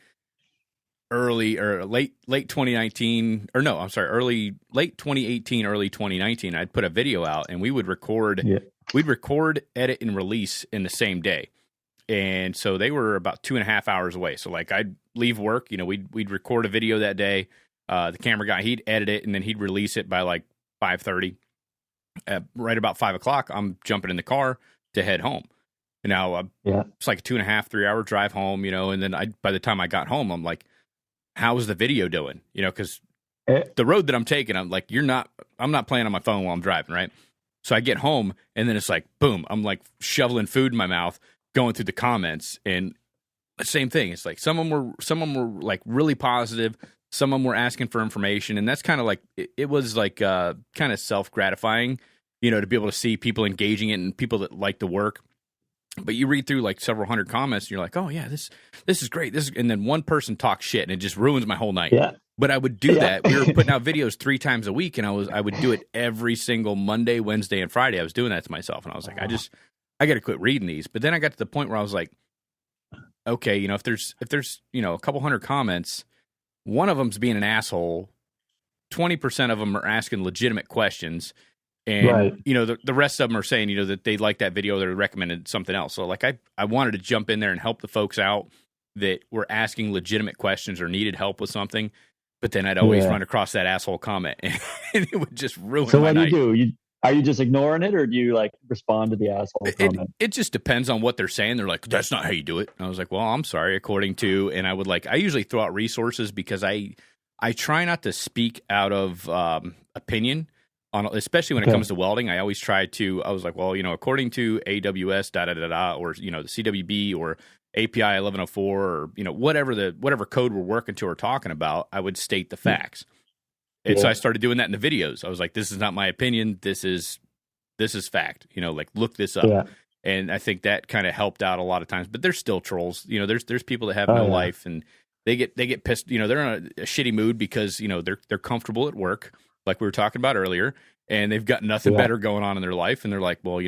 early or late 2019, or no, I'm sorry, late 2018, early 2019. I'd put a video out, and we would record. Yeah. We'd record, edit, and release in the same day. And so they were about 2.5 hours away. So like I'd leave work, we'd record a video that day. The camera guy, he'd edit it, and then he'd release it by like 5:30. Right about 5 o'clock, I'm jumping in the car to head home. And now it's like a 2.5, 3 hour drive home, and then by the time I got home, I'm like, how's the video doing? Because the road that I'm taking, I'm like, I'm not playing on my phone while I'm driving, right? So I get home, and then it's like, boom, I'm like shoveling food in my mouth, going through the comments, and the same thing. It's like some of them were like really positive, some of them were asking for information, and that's kind of like it was like kind of self-gratifying, to be able to see people engaging it and people that like the work. But you read through like several hundred comments, and you're like, oh yeah, this is great. And then one person talks shit, and it just ruins my whole night. Yeah. But I would do that. We were putting out videos 3 times a week, and I would do it every single Monday, Wednesday, and Friday. I was doing that to myself, and I was like, I got to quit reading these. But then I got to the point where I was like, okay, if there's a couple hundred comments, one of them's being an asshole, 20% of them are asking legitimate questions, and the rest of them are saying that they like that video, they're recommended something else. So like I wanted to jump in there and help the folks out that were asking legitimate questions or needed help with something. But then I'd always run across that asshole comment, and it would just ruin my night. So what do? Are you just ignoring it, or do you like respond to the asshole comment? It just depends on what they're saying. They're like, that's not how you do it. And I was like, well, I'm sorry, according to, and I usually throw out resources because I try not to speak out of opinion on, especially when it comes to welding. I always try to, I was like, well, according to AWS, or, the CWB or API 1104 or, whatever code we're working to or talking about, I would state the facts. And so I started doing that in the videos. I was like, this is not my opinion. This is fact, like look this up. Yeah. And I think that kind of helped out a lot of times, but there's still trolls, there's people that have no life, and they get pissed, they're in a shitty mood because, they're comfortable at work, like we were talking about earlier, and they've got nothing better going on in their life. And they're like, well,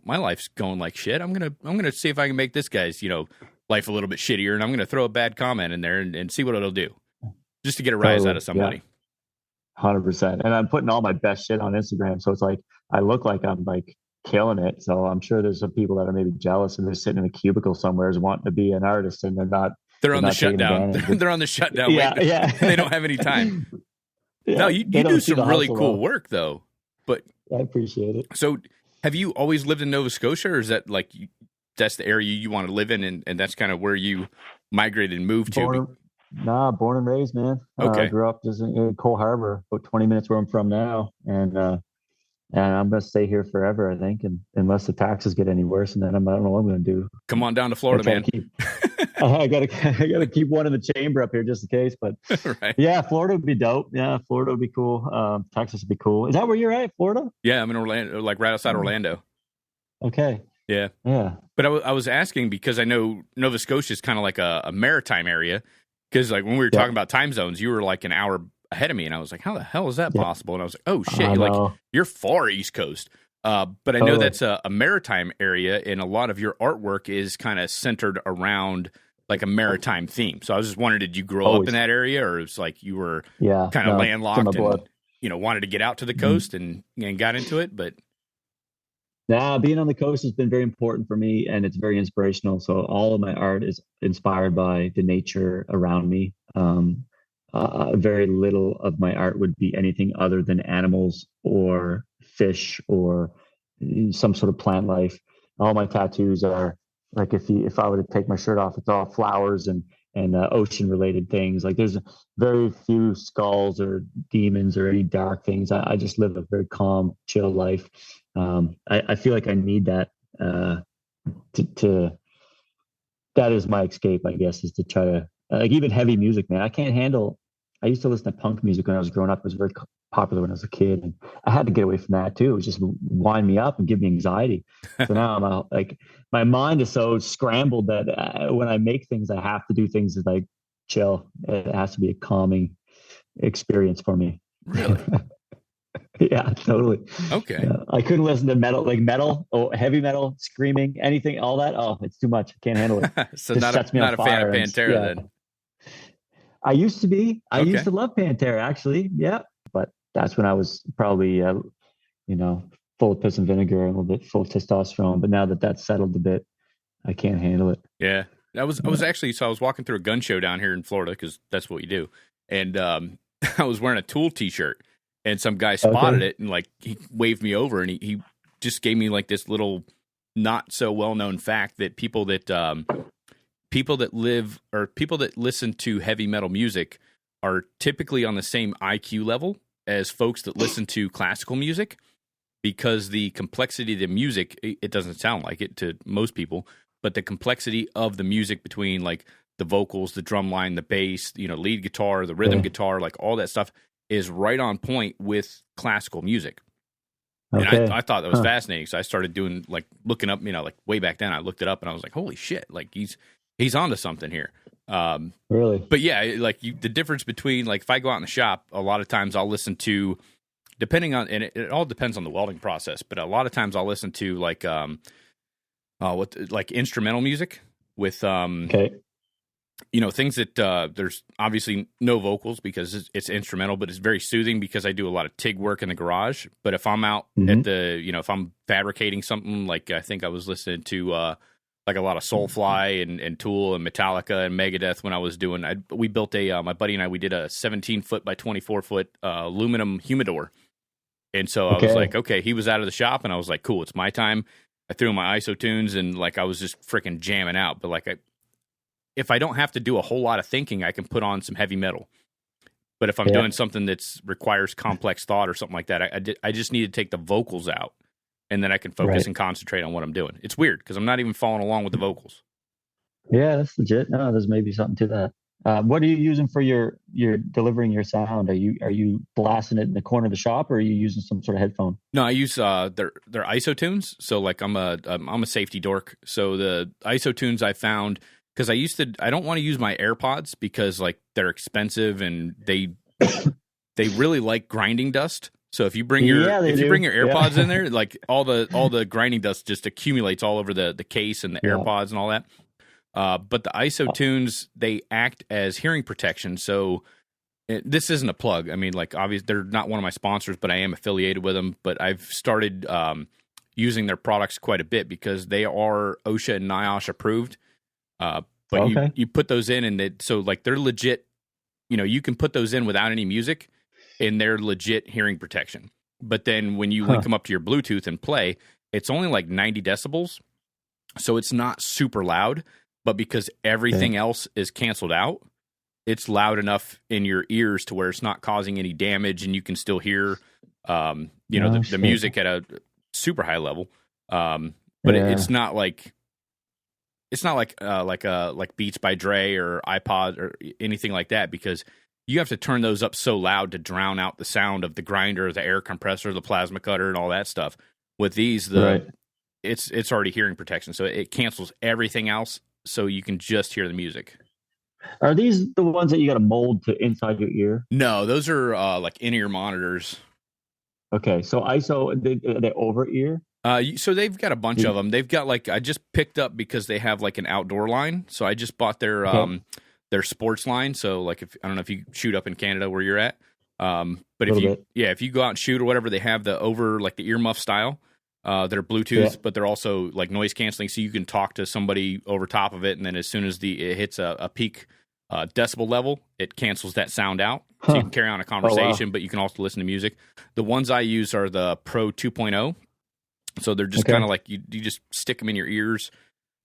my life's going like shit. I'm going to see if I can make this guy's, life a little bit shittier. And I'm going to throw a bad comment in there and see what it'll do just to get a rise out of somebody. 100%. And I'm putting all my best shit on Instagram. So it's like, I look like I'm like killing it. So I'm sure there's some people that are maybe jealous and they're sitting in a cubicle somewhere wanting to be an artist, and they're not. They're on the shutdown. They're on the shutdown. Yeah. They don't have any time. No, you do some really cool work though. But I appreciate it. So have you always lived in Nova Scotia, or is that like, that's the area you want to live in, and that's kind of where you migrated and moved to? Born and raised, man. Okay. I grew up just in Cole Harbor, about 20 minutes where I'm from now. And I'm going to stay here forever, I think. And unless the taxes get any worse, and then I don't know what I'm going to do. Come on down to Florida, man. I got to keep one in the chamber up here just in case. But right. Yeah, Florida would be dope. Yeah, Florida would be cool. Texas would be cool. Is that where you're at, Florida? Yeah, I'm in Orlando, like right outside Orlando. Okay. Yeah. But I was asking because I know Nova Scotia is kind of like a maritime area. Because like when we were talking about time zones, you were like an hour ahead of me, and I was like, how the hell is that possible? And I was like, oh shit, you're far East Coast. But I know that's a maritime area, and a lot of your artwork is kind of centered around like a maritime theme. So I was just wondering, did you grow up in that area, or it was like you were kind of landlocked and wanted to get out to the coast and got into it? But being on the coast has been very important for me, and it's very inspirational. So all of my art is inspired by the nature around me. Very little of my art would be anything other than animals or fish or some sort of plant life. All my tattoos are like, if I were to take my shirt off, it's all flowers and ocean related things. Like there's very few skulls or demons or any dark things. I just live a very calm, chill life. I feel like I need that that is my escape, I guess, is to try to like even heavy music, man. I used to listen to punk music when I was growing up. It was very popular when I was a kid, and I had to get away from that too. It was just wind me up and give me anxiety. So now I'm like, my mind is so scrambled that when I make things, I have to do things that like chill. It has to be a calming experience for me. Really? Yeah, totally. Okay. Yeah. I couldn't listen to metal, heavy metal, screaming, anything, all that. Oh, it's too much. I can't handle it. So Just not sets me not on a fan fire. of Pantera then. I used to be. I Okay. used to love Pantera, actually. Yeah, but that's when I was probably, full of piss and vinegar, and a little bit full of testosterone. But now that that's settled a bit, I can't handle it. Yeah. I was actually, so I was walking through a gun show down here in Florida because that's what you do. And I was wearing a Tool t-shirt, and some guy spotted it and like he waved me over, and he just gave me like this little not so well-known fact that people that listen to heavy metal music are typically on the same IQ level as folks that listen to classical music, because the complexity of the music, it doesn't sound like it to most people, but the complexity of the music between like the vocals, the drum line, the bass, lead guitar, the rhythm guitar, like all that stuff is right on point with classical music. Okay. And I thought that was fascinating. So I started looking up, like way back then I looked it up and I was like, holy shit, like he's onto something here. Really? But yeah, like the difference between, like, if I go out in the shop, a lot of times I'll listen to, depending on, and it all depends on the welding process, but a lot of times I'll listen to like instrumental music with things that there's obviously no vocals because it's instrumental, but it's very soothing because I do a lot of TIG work in the garage. But if I'm out at the, if I'm fabricating something, like I think I was listening to like a lot of Soulfly and Tool and Metallica and Megadeth when I was doing, we built my buddy and I, we did a 17-foot by 24-foot aluminum humidor. And so I was like, okay, he was out of the shop and I was like, cool, it's my time. I threw in my ISOTUNES and like I was just freaking jamming out. But like if I don't have to do a whole lot of thinking, I can put on some heavy metal. But if I'm doing something that requires complex thought or something like that, I just need to take the vocals out, and then I can focus and concentrate on what I'm doing. It's weird because I'm not even following along with the vocals. Yeah, that's legit. No, there's maybe something to that. What are you using for your delivering your sound? Are you blasting it in the corner of the shop, or are you using some sort of headphone? No, I use their ISOTUNES. So like I'm a safety dork. So the ISOTUNES I found, because I don't want to use my AirPods because like they're expensive and they really like grinding dust. So if you bring your AirPods in there, like all the grinding dust just accumulates all over the case and the AirPods and all that. But the ISOTUNES, they act as hearing protection. So this isn't a plug. I mean, like obviously they're not one of my sponsors, but I am affiliated with them. But I've started using their products quite a bit because they are OSHA and NIOSH approved. But you put those in and they're legit. You can put those in without any music, and they're legit hearing protection. But then when you link them up to your Bluetooth and play, it's only like 90 decibels. So it's not super loud, but because everything else is canceled out, it's loud enough in your ears to where it's not causing any damage, and you can still hear, the music at a super high level. But it's not like Beats by Dre or iPod or anything like that, because you have to turn those up so loud to drown out the sound of the grinder, the air compressor, the plasma cutter, and all that stuff. With these, it's already hearing protection, so it cancels everything else, so you can just hear the music. Are these the ones that you got to mold to inside your ear? No, those are like in-ear monitors. Okay, so they over ear. So they've got a bunch of them. They've got I just picked up because they have like an outdoor line. So I just bought their sports line. So like I don't know if you shoot up in Canada where you're at. But if you go out and shoot or whatever, they have the over like the earmuff style. They're Bluetooth, but they're also like noise canceling, so you can talk to somebody over top of it, and then as soon as it hits a peak decibel level, it cancels that sound out. So you can carry on a conversation, but you can also listen to music. The ones I use are the Pro 2.0. So they're just kind of like you just stick them in your ears,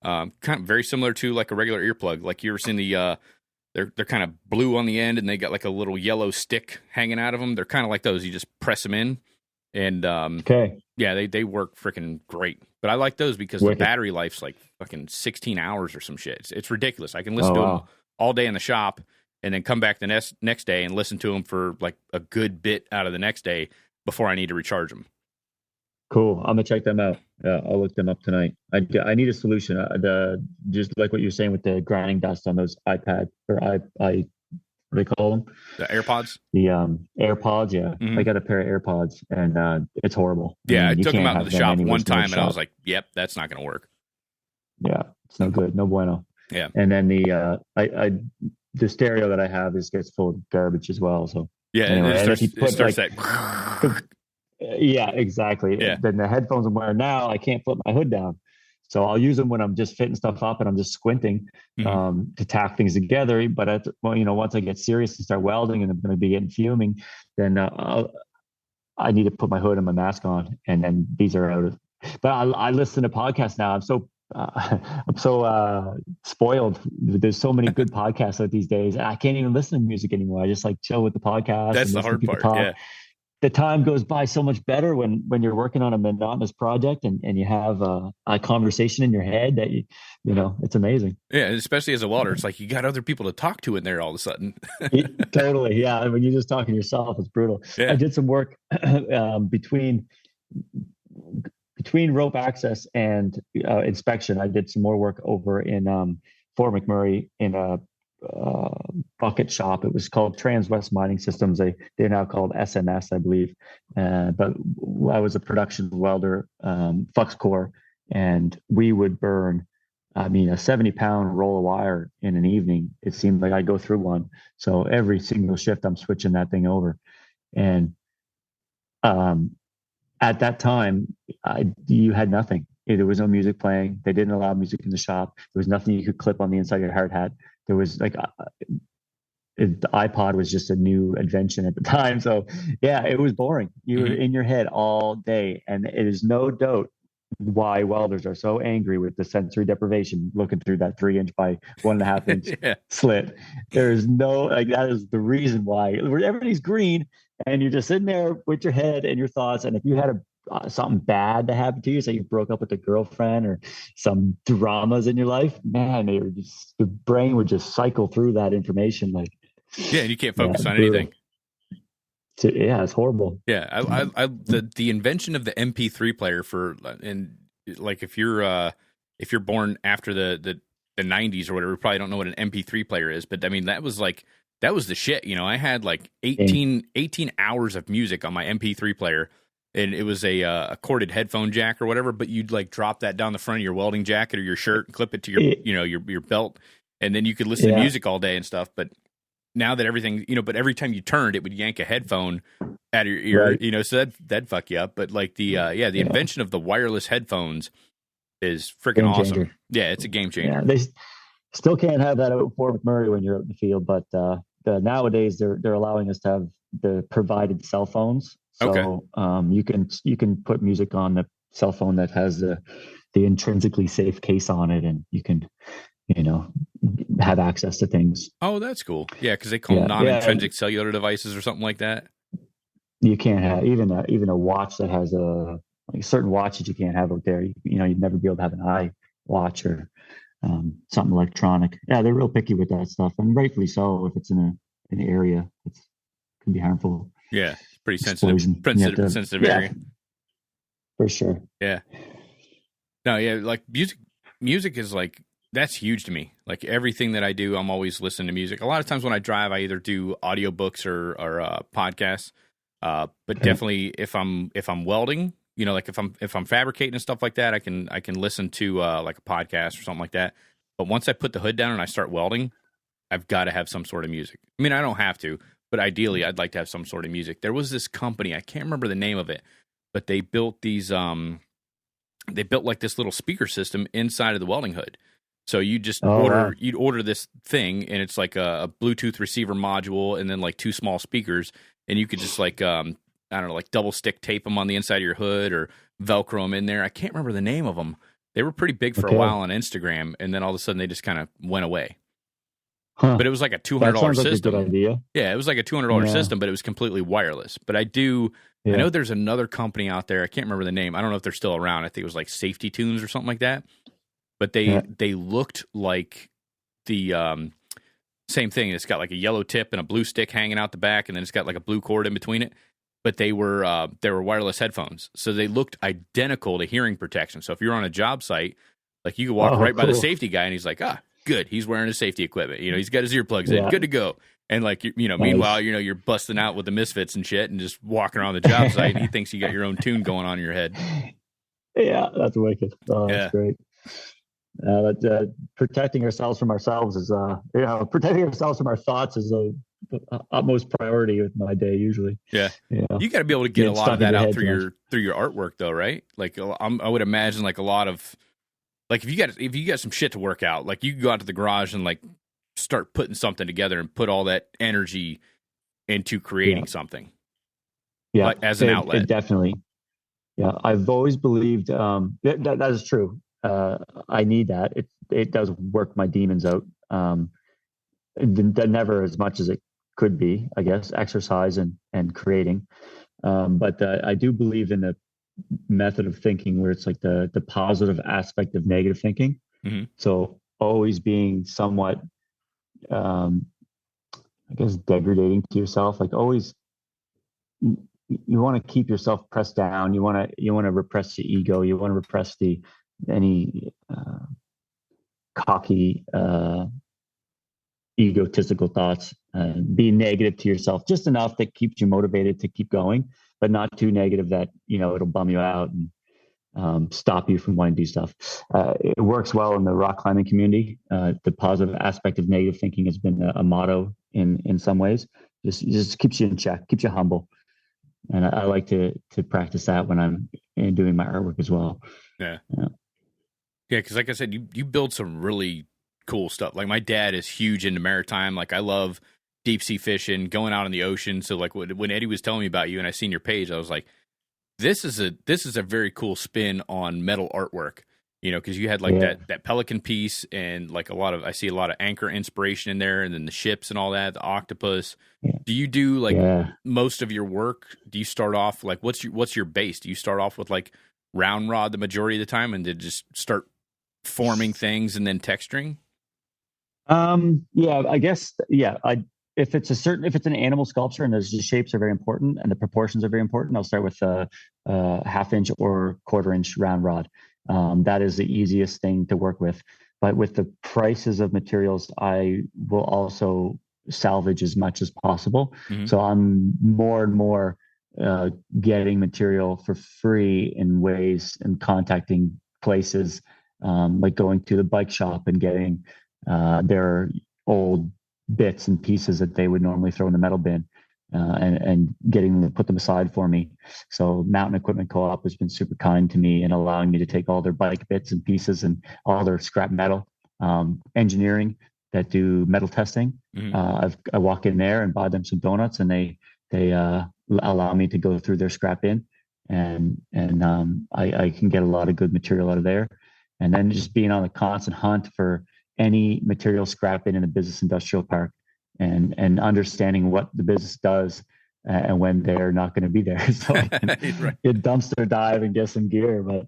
kind of very similar to like a regular earplug. Like you ever seen they're kind of blue on the end, and they got like a little yellow stick hanging out of them. They're kind of like those. You just press them in, and they work freaking great. But I like those because the battery life's like fucking 16 hours or some shit. It's ridiculous. I can listen to them all day in the shop, and then come back the next day and listen to them for like a good bit out of the next day before I need to recharge them. Cool. I'm gonna check them out. I'll look them up tonight. I need a solution. Just like what you were saying with the grinding dust on those iPad or what do they call them? The AirPods? The AirPods, yeah. Mhm. I got a pair of AirPods, and it's horrible. Yeah, I you took them can't out to have the shop anywhere one near the time, and I shop. was like, "Yep, that's not going to work." Yeah, it's no good, no bueno. Yeah. And then the stereo that I have gets full of garbage as well. So Yeah, anyway, it and if you starts put, that. yeah, exactly. Yeah. Then the headphones I'm wearing now, I can't flip my hood down. So I'll use them when I'm just fitting stuff up and I'm just squinting to tack things together. But once I get serious and start welding and I'm going to be getting fuming, then I need to put my hood and my mask on. And then these are out of. But I listen to podcasts now. I'm so spoiled. There's so many good podcasts out these days. I can't even listen to music anymore. I just like chill with the podcast. That's the hard part. Talk. Yeah. The time goes by so much better when you're working on a monotonous project and you have a conversation in your head that it's amazing. Yeah, especially as a welder, it's like you got other people to talk to in there all of a sudden. Totally, yeah. When you're just talking to yourself, it's brutal. Yeah. I did some work between rope access and inspection. I did some more work over in Fort McMurray in a bucket shop. It was called Trans-West Mining Systems. They're now called SNS, I believe. But I was a production welder, flux core, and we would burn, a 70-pound roll of wire in an evening. It seemed like I'd go through one. So every single shift, I'm switching that thing over. And at that time, you had nothing. There was no music playing. They didn't allow music in the shop. There was nothing you could clip on the inside of your hard hat. There was the iPod was just a new invention at the time. So yeah, it was boring. You were in your head all day. And it is no doubt why welders are so angry with the sensory deprivation, looking through that 3-inch by 1.5 inch slit. There's that is the reason why everybody's green and you're just sitting there with your head and your thoughts. And if you had something bad to happen to you, so you broke up with a girlfriend or some dramas in your life, man, the brain would just cycle through that information like. Yeah, and you can't focus on anything. Yeah, it's horrible. Yeah, the invention of the MP3 player if you're born after the 90s or whatever, you probably don't know what an MP3 player is, but that was the shit. I had like 18 hours of music on my MP3 player. And it was a corded headphone jack or whatever, but you'd like drop that down the front of your welding jacket or your shirt and clip it to your belt, and then you could listen to music all day and stuff. But now that everything, but every time you turned, it would yank a headphone out of your ear, right. So that'd fuck you up. But like the invention of the wireless headphones is freaking awesome. Yeah, it's a game changer. Yeah, they still can't have that out in Fort McMurray when you're out in the field, but nowadays they're allowing us to have the provided cell phones. So you can put music on the cell phone that has the intrinsically safe case on it, and you can have access to things. Oh, that's cool. Yeah, because they call them non-intrinsic cellular devices or something like that. You can't have even a watch that has certain watches you can't have out there. You'd never be able to have an iWatch or something electronic. Yeah, they're real picky with that stuff, and rightfully so. If it's in an area, it can be harmful. Yeah, it's pretty sensitive area. For sure. Yeah. No, yeah, like music is like, that's huge to me. Like everything that I do, I'm always listening to music. A lot of times when I drive, I either do audiobooks or podcasts. But definitely if I'm welding, like if I'm fabricating and stuff like that, I can listen to like a podcast or something like that. But once I put the hood down and I start welding, I've got to have some sort of music. I mean, I don't have to, but ideally I'd like to have some sort of music. There was this company, I can't remember the name of it, but they built these they built like this little speaker system inside of the welding hood. So you just you'd order this thing, and it's like a Bluetooth receiver module, and then like two small speakers, and you could just like I don't know, like double stick tape them on the inside of your hood or Velcro them in there. I can't remember the name of them. They were pretty big for a while on Instagram, and then all of a sudden they just kind of went away. Huh. But it was like a $200 system. Like a good idea. Yeah, it was like a $200 system, but it was completely wireless. But I know there's another company out there. I can't remember the name. I don't know if they're still around. I think it was like ISOTUNES or something like that. But they looked like the same thing. It's got like a yellow tip and a blue stick hanging out the back, and then it's got like a blue cord in between it. But they were wireless headphones, so they looked identical to hearing protection. So if you're on a job site, like you could walk by the safety guy, and he's like, good, he's wearing his safety equipment. He's got his earplugs in, good to go. And like, meanwhile, you're busting out with the misfits and shit and just walking around the job site. And he thinks you got your own tune going on in your head. Yeah, that's wicked. Oh, Yeah. That's great. But protecting ourselves from ourselves is, protecting ourselves from our thoughts is the utmost priority with my day usually. Yeah. Yeah. You got to be able to get a lot stuck of in that your out head through your artwork though, right? Like I would imagine like a lot of, like if you got some shit to work out, like you can go out to the garage and like start putting something together and put all that energy into creating something. Yeah. Like, as an outlet. It definitely. Yeah. I've always believed that is true. I need that. It does work my demons out. Never as much as it could be, I guess, exercise and creating. But I do believe in the method of thinking where it's like the positive aspect of negative thinking. Mm-hmm. So always being somewhat, I guess, degrading to yourself. Like always, you want to keep yourself pressed down. You want to repress the ego. You want to repress any cocky, egotistical thoughts. Be negative to yourself just enough that keeps you motivated to keep going, but not too negative that it'll bum you out and stop you from wanting to do stuff. It works well in the rock climbing community. The positive aspect of negative thinking has been a motto in some ways. Just keeps you in check, keeps you humble. And I like to practice that when I'm doing my artwork as well. Yeah. Because like I said, you build some really cool stuff. Like my dad is huge into maritime. Like I love deep sea fishing, going out in the ocean. So like when Eddie was telling me about you and I seen your page, I was like, this is a very cool spin on metal artwork. Because you had like that pelican piece and like I see a lot of anchor inspiration in there, and then the ships and all that, the octopus. Yeah. Do you do like most of your work? Do you start off like what's your base? Do you start off with like round rod the majority of the time, and then just start forming things and then texturing? I guess if it's an animal sculpture and the shapes are very important and the proportions are very important, I'll start with a half-inch or quarter-inch round rod. That is the easiest thing to work with. But with the prices of materials, I will also salvage as much as possible. Mm-hmm. So I'm more and more getting material for free in ways and contacting places like going to the bike shop and getting their old bits and pieces that they would normally throw in the metal bin. And getting them to put them aside for me. So Mountain Equipment Co-op has been super kind to me in allowing me to take all their bike bits and pieces and all their scrap metal engineering that do metal testing. Mm-hmm. I walk in there and buy them some donuts, and they allow me to go through their scrap bin, and I can get a lot of good material out of there. And then just being on a constant hunt for any material scrap bin in the business industrial park. And understanding what the business does and when they're not going to be there. So I can get dumpster dive and get some gear. But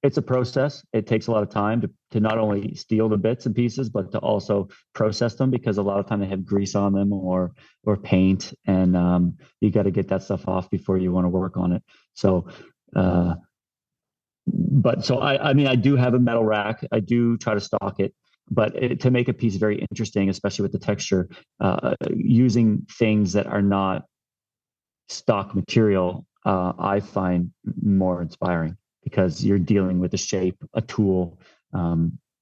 it's a process. It takes a lot of time to not only steal the bits and pieces, but to also process them, because a lot of time they have grease on them or paint, and you got to get that stuff off before you want to work on it. So, I do have a metal rack. I do try to stock it, but to make a piece very interesting, especially with the texture, using things that are not stock material, I find more inspiring, because you're dealing with a shape, a tool,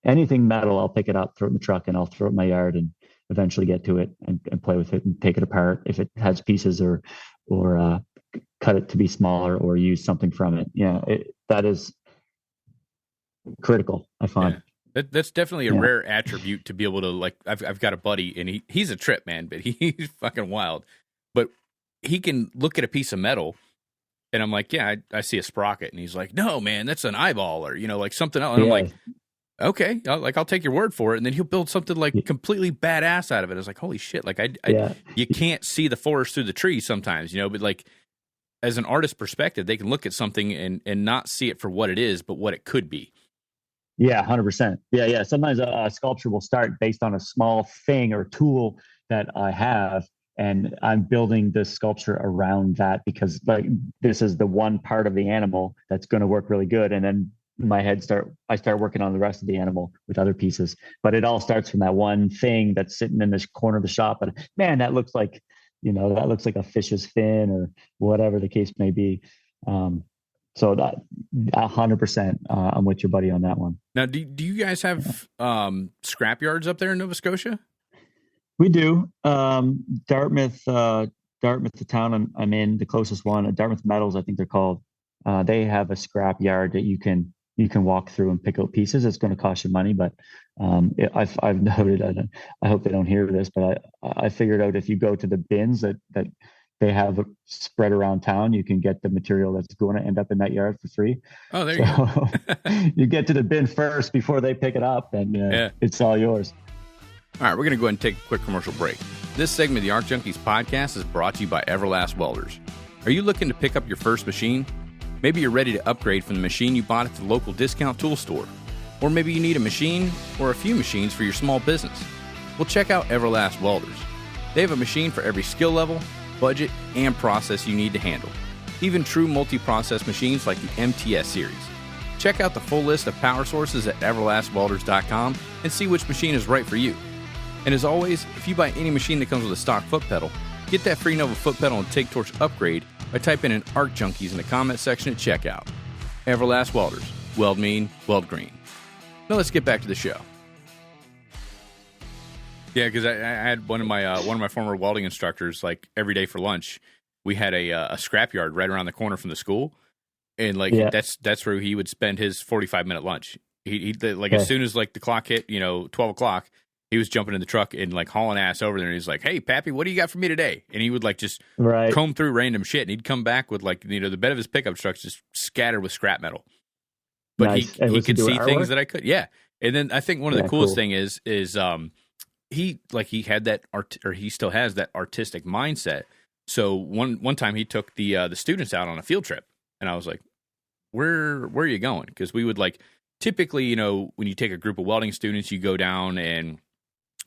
anything metal. I'll pick it up, throw it in the truck, and I'll throw it in my yard and eventually get to it and play with it and take it apart if it has pieces, or cut it to be smaller or use something from it. Yeah, that is critical, I find. Yeah. That's definitely a rare attribute to be able to, like, I've got a buddy, and he's a trip, man, but he's fucking wild. But he can look at a piece of metal, and I'm like, yeah, I see a sprocket. And he's like, no, man, that's an eyeball, or, like something else. And I'm like, okay, I'll take your word for it. And then he'll build something like completely badass out of it. I was like, holy shit. Like you can't see the forest through the trees sometimes, but like, as an artist perspective, they can look at something and not see it for what it is, but what it could be. Yeah, 100%. Yeah. Sometimes a sculpture will start based on a small thing or tool that I have, and I'm building the sculpture around that, because like this is the one part of the animal that's going to work really good. And then I start working on the rest of the animal with other pieces. But it all starts from that one thing that's sitting in this corner of the shop. But man, that looks like a fish's fin or whatever the case may be. So that 100%, I'm with your buddy on that one. Now, do you guys have scrapyards up there in Nova Scotia? We do. Dartmouth, the town I'm in, the closest one, Dartmouth Metals, I think they're called. They have a scrap yard that you can walk through and pick out pieces. It's going to cost you money, but I've noted. I hope they don't hear this, but I figured out if you go to the bins that they have spread around town, you can get the material that's going to end up in that yard for free. Oh, there you go. You get to the bin first before they pick it up, and it's all yours. All right, we're going to go ahead and take a quick commercial break. This segment of the Arc Junkies podcast is brought to you by Everlast Welders. Are you looking to pick up your first machine? Maybe you're ready to upgrade from the machine you bought at the local discount tool store. Or maybe you need a machine or a few machines for your small business. Well, check out Everlast Welders. They have a machine for every skill level, budget, and process you need to handle. Even true multi-process machines like the MTS series. Check out the full list of power sources at everlastwelders.com and see which machine is right for you. And as always, if you buy any machine that comes with a stock foot pedal, get that free Nova foot pedal and TIG torch upgrade by typing in Arc Junkies in the comment section at checkout. Everlast Welders. Weld mean, weld green. Now let's get back to the show. Yeah, because I had one of my former welding instructors, like every day for lunch, we had a scrapyard right around the corner from the school, and that's where he would spend his 45-minute lunch. As soon as like the clock hit, 12 o'clock, he was jumping in the truck and like hauling ass over there. And he's like, "Hey, Pappy, what do you got for me today?" And he would like just comb through random shit, and he'd come back with like the bed of his pickup truck's just scattered with scrap metal. But nice. he could see things that I could. Yeah, and then I think one of the coolest thing is he had that or he still has that artistic mindset. So one time he took the students out on a field trip, and I was like, "Where are you going?" Because we would like typically, when you take a group of welding students, you go down and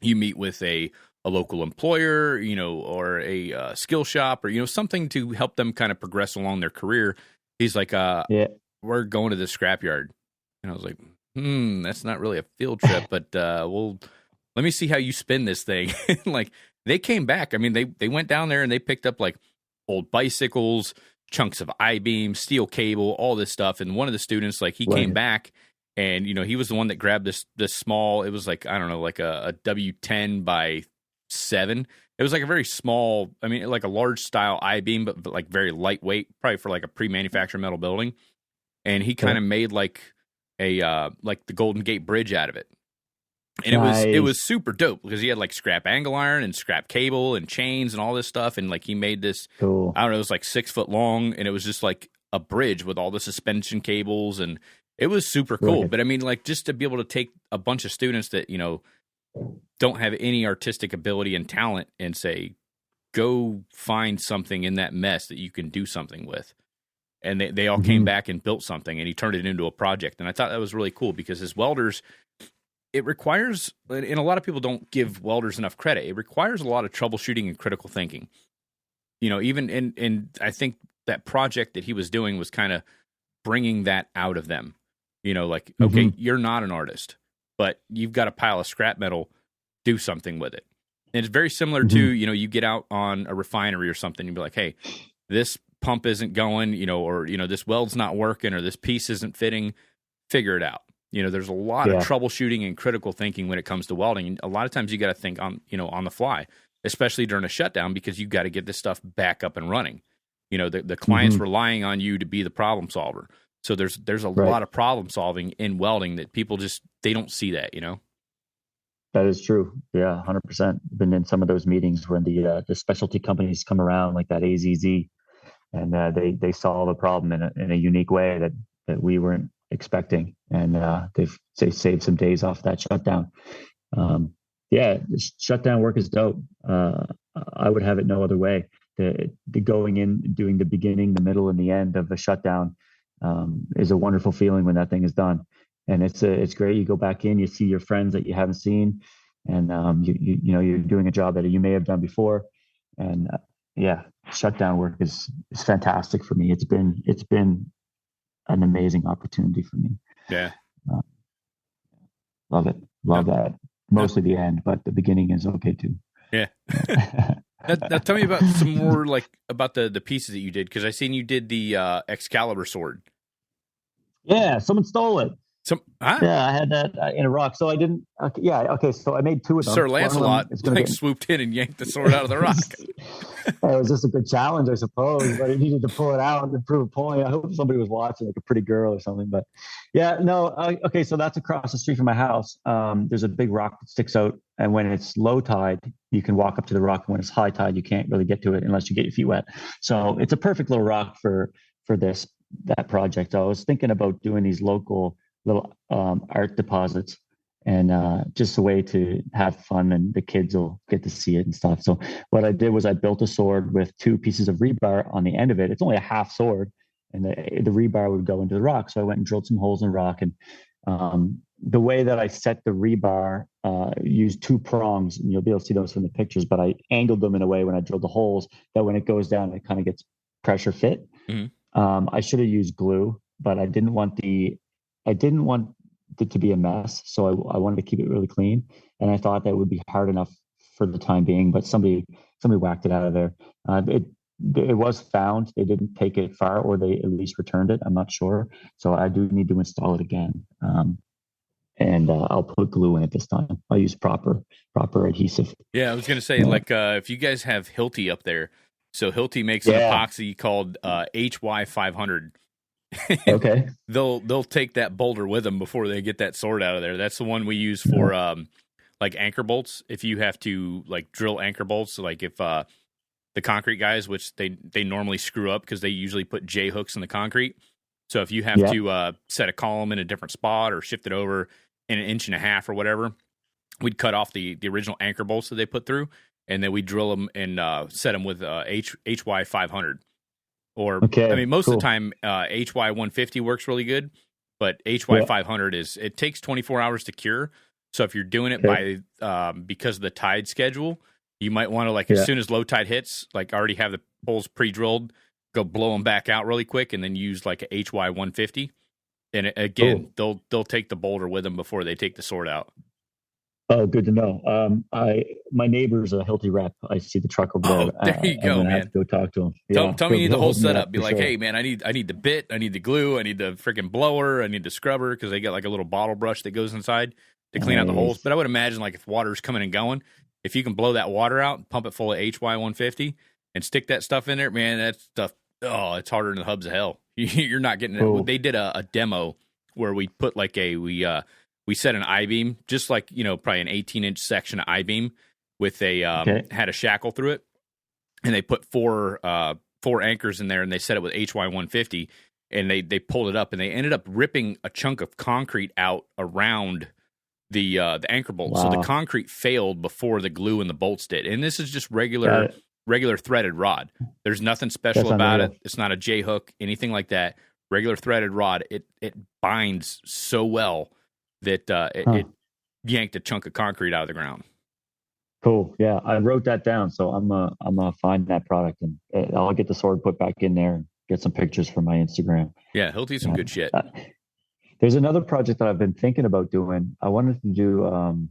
you meet with a local employer, or a skill shop, or something to help them kind of progress along their career. He's like, "We're going to the scrapyard," and I was like, "That's not really a field trip, but well, let me see how you spin this thing." Like they came back. I mean, they went down there and they picked up like old bicycles, chunks of I-beam, steel cable, all this stuff. And one of the students, like he came back. And, he was the one that grabbed this small, it was like, I don't know, like a W10 by 7. It was like a very small, like a large style I-beam, but like very lightweight, probably for like a pre-manufactured metal building. And he kind of made like like the Golden Gate Bridge out of it. And it was super dope because he had like scrap angle iron and scrap cable and chains and all this stuff. And like he made this, I don't know, it was like 6 foot long, and it was just like a bridge with all the suspension cables, and it was super cool. But like just to be able to take a bunch of students that, don't have any artistic ability and talent and say, go find something in that mess that you can do something with. And they all came back and built something, and he turned it into a project. And I thought that was really cool because as welders, it requires, and a lot of people don't give welders enough credit, it requires a lot of troubleshooting and critical thinking. Even in I think that project that he was doing was kind of bringing that out of them. Okay, you're not an artist, but you've got a pile of scrap metal, do something with it. And it's very similar to, you get out on a refinery or something, you'd be like, "Hey, this pump isn't going, or, this weld's not working, or this piece isn't fitting, figure it out." There's a lot of troubleshooting and critical thinking when it comes to welding. And a lot of times you got to think on the fly, especially during a shutdown, because you got to get this stuff back up and running. The client's relying on you to be the problem solver. So there's a lot of problem solving in welding that people they don't see that, That is true. Yeah, 100%. Been in some of those meetings when the specialty companies come around, like that AZZ, and they solve a problem in a unique way that we weren't expecting, and they saved some days off that shutdown. The shutdown work is dope. I would have it no other way. The going in, doing the beginning, the middle, and the end of a shutdown is a wonderful feeling when that thing is done. And it's great. You go back in, you see your friends that you haven't seen, and you're doing a job that you may have done before. And shutdown work is fantastic for me. It's been an amazing opportunity for me. Yeah. Love it. Love that. Mostly the end, but the beginning is okay too. Yeah. Now tell me about some more, like, about the pieces that you did, because I seen you did the Excalibur sword. Yeah, someone stole it. Huh? Yeah, I had that in Iraq. So I didn't. Okay, so I made two of them. Sir Lancelot swooped in and yanked the sword out of the rock. It was just a good challenge, I suppose, but he needed to pull it out and prove a point. I hope somebody was watching, like a pretty girl or something. But yeah, no. Okay, so that's across the street from my house. There's a big rock that sticks out, and when it's low tide, you can walk up to the rock. When it's high tide, you can't really get to it unless you get your feet wet. So it's a perfect little rock for that project. So I was thinking about doing these local little art deposits, and just a way to have fun, and the kids will get to see it and stuff. So what I did was I built a sword with 2 pieces of rebar on the end of it. It's only a half sword, and the rebar would go into the rock. So I went and drilled some holes in the rock, and the way that I set the rebar, used 2 prongs, and you'll be able to see those from the pictures, but I angled them in a way when I drilled the holes that when it goes down, it kind of gets pressure fit. Mm-hmm. I should have used glue, but I didn't want it to be a mess, so I wanted to keep it really clean, and I thought that would be hard enough for the time being. But somebody whacked it out of there. It was found. They didn't take it far, or they at least returned it. I'm not sure, so I do need to install it again. And I'll put glue in it this time. I'll use proper adhesive. Yeah, I was gonna say, if you guys have Hilti up there, so Hilti makes an epoxy called HY500. Okay. They'll take that boulder with them before they get that sword out of there. That's the one we use for like anchor bolts. If you have to like drill anchor bolts, like if the concrete guys, which they normally screw up because they usually put J hooks in the concrete. So if you have to set a column in a different spot or shift it over in 1.5 inches or whatever, we'd cut off the original anchor bolts that they put through, and then we drill them and set them with HY500. Or, I mean, most of the time, HY150 works really good, but HY500 it takes 24 hours to cure. So if you're doing it by because of the tide schedule, you might want to, as soon as low tide hits, already have the holes pre-drilled, go blow them back out really quick, and then use like a HY150. And again, they'll take the boulder with them before they take the sword out. Oh, good to know. My neighbor's a Hilti rep. I see the truck over there. There you go, man. I have to go talk to him. Tell me you need the whole setup. Be like, hey, man, I need the bit, I need the glue, I need the freaking blower, I need the scrubber, because they got like a little bottle brush that goes inside to clean out the holes. But I would imagine if water's coming and going, if you can blow that water out, pump it full of HY150, and stick that stuff in there, man, that stuff, it's harder than the hubs of hell. You're not getting it. They did a demo where we put we set an I-beam, just probably an 18-inch section of I-beam with had a shackle through it, and they put four anchors in there, and they set it with HY150, and they pulled it up, and they ended up ripping a chunk of concrete out around the anchor bolt. Wow. So the concrete failed before the glue and the bolts did, and this is just regular threaded rod. There's nothing special about it. It's not a J hook, anything like that. Regular threaded rod. It binds so well that it yanked a chunk of concrete out of the ground. Cool. Yeah, I wrote that down, so I'm gonna find that product, and I'll get the sword put back in there and get some pictures for my Instagram. Yeah, Hilti's some good shit. There's another project that I've been thinking about doing. I wanted to do.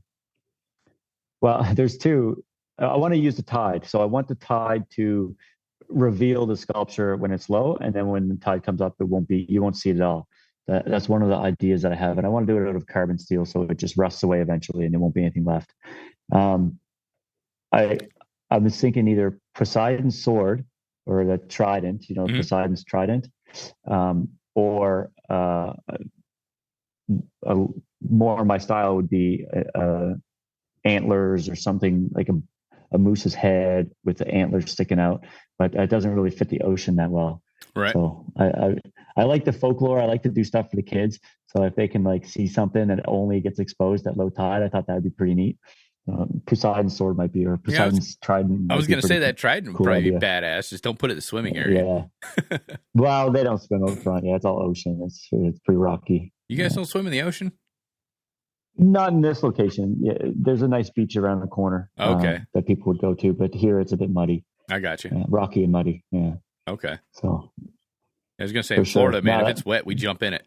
There's 2. I want to use the tide, so I want the tide to reveal the sculpture when it's low, and then when the tide comes up, you won't see it at all. That's one of the ideas that I have, and I want to do it out of carbon steel, so it just rusts away eventually, and there won't be anything left. I was thinking either Poseidon's sword or the trident, Poseidon's trident, or more my style would be antlers or something like a moose's head with the antlers sticking out, but it doesn't really fit the ocean that well. Right. So I like the folklore. I like to do stuff for the kids. So if they can see something that only gets exposed at low tide, I thought that would be pretty neat. Poseidon's sword might be, or Poseidon's trident. I was going to say that trident would probably be badass. Just don't put it in the swimming area. Yeah. Well, they don't swim over front. Yeah, it's all ocean. It's pretty rocky. You guys don't swim in the ocean? Not in this location. Yeah, there's a nice beach around the corner. Okay. That people would go to, but here it's a bit muddy. I got you. Rocky and muddy. Yeah. Okay. So I was going to say in Florida, man, if it's wet, we jump in it.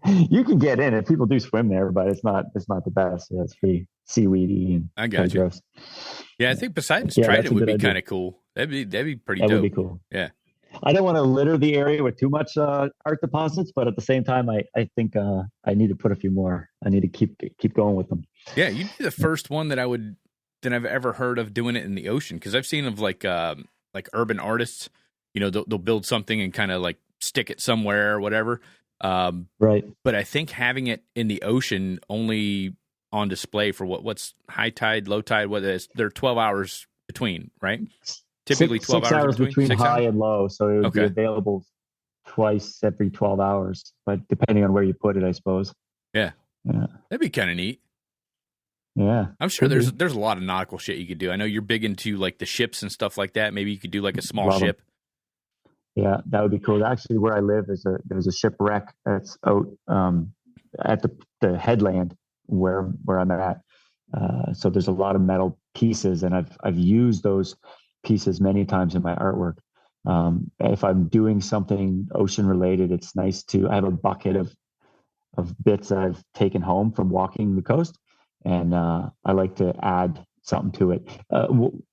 You can get in it. People do swim there, but it's not the best. Yeah, it's pretty seaweedy and I got you. gross. Yeah, I think Poseidon's Trident would be kind of cool. That'd be pretty dope. That would be cool. Yeah. I don't want to litter the area with too much art deposits, but at the same time, I think I need to put a few more. I need to keep going with them. Yeah, you'd be the first one that I've ever heard of doing it in the ocean, because I've seen of like urban artists, they'll build something and kind of like stick it somewhere or whatever. Right. But I think having it in the ocean only on display for what's high tide, low tide, they're 12 hours between, right? Typically 12 hours between high and low. So it would be available twice every 12 hours, but depending on where you put it, I suppose. Yeah. That'd be kind of neat. Yeah. I'm sure there's a lot of nautical shit you could do. I know you're big into like the ships and stuff like that. Maybe you could do like a small ship. Yeah, that would be cool. Actually, where I live there's a shipwreck that's out at the headland where I'm at. So there's a lot of metal pieces, and I've used those pieces many times in my artwork. If I'm doing something ocean related, it's nice I have a bucket of bits that I've taken home from walking the coast, and I like to add something to it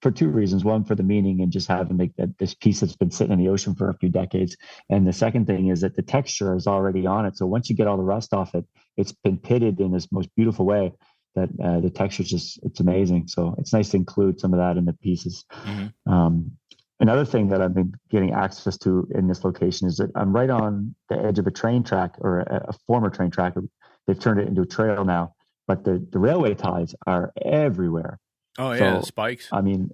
for two reasons. One, for the meaning and just having this piece that's been sitting in the ocean for a few decades. And the second thing is that the texture is already on it. So once you get all the rust off it, it's been pitted in this most beautiful way that the texture it's amazing. So it's nice to include some of that in the pieces. Mm-hmm. Another thing that I've been getting access to in this location is that I'm right on the edge of a train track, or a former train track. They've turned it into a trail now, but the railway ties are everywhere. Oh yeah, the spikes. I mean,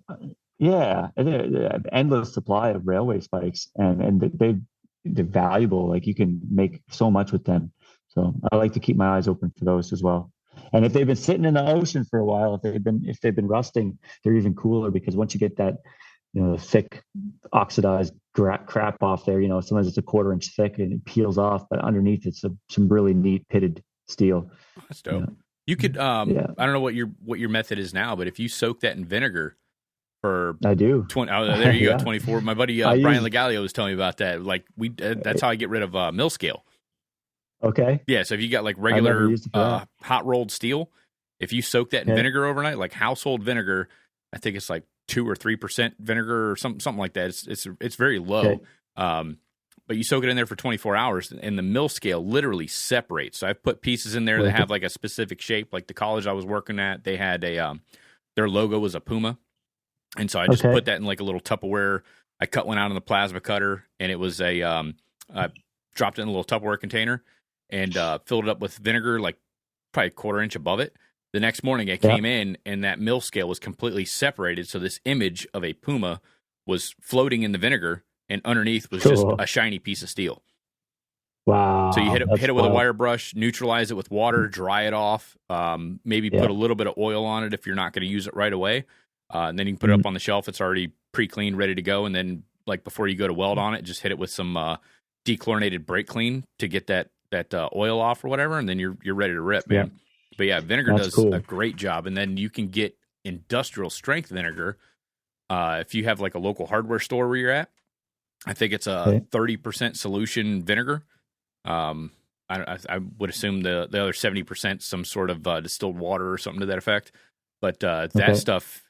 yeah, they have endless supply of railway spikes, and they're valuable. Like, you can make so much with them. So I like to keep my eyes open for those as well. And if they've been sitting in the ocean for a while, if they've been rusting, they're even cooler, because once you get that, thick oxidized crap off there, sometimes it's a 1/4 inch thick and it peels off, but underneath it's some really neat pitted steel. That's dope. You could, I don't know what your method is now, but if you soak that in vinegar for, I do. 20, there you go, 24. My buddy Brian Legalio was telling me about that. Like, that's how I get rid of mill scale. Okay. Yeah. So if you got like regular hot rolled steel, if you soak that in vinegar overnight, like household vinegar, I think it's like 2 or 3% vinegar or something like that. It's very low. Okay. But you soak it in there for 24 hours, and the mill scale literally separates. So I've put pieces in there that have like a specific shape. Like the college I was working at, they had their logo was a puma. And so I just put that in like a little Tupperware. I cut one out on the plasma cutter, and it was I dropped it in a little Tupperware container and filled it up with vinegar, like probably 1/4 inch above it. The next morning I came in, and that mill scale was completely separated. So this image of a puma was floating in the vinegar, and underneath was just a shiny piece of steel. Wow. So you hit it with a wire brush, neutralize it with water, dry it off, maybe put a little bit of oil on it if you're not going to use it right away. And then you can put it up on the shelf. It's already pre-cleaned, ready to go. And then, like, before you go to weld on it, just hit it with some dechlorinated brake clean to get that oil off or whatever. And then you're ready to rip, man. Yeah. But yeah, vinegar does a great job. And then you can get industrial strength vinegar if you have like a local hardware store where you're at. I think it's a 30% solution vinegar. I would assume the other 70% some sort of distilled water or something to that effect. But that stuff,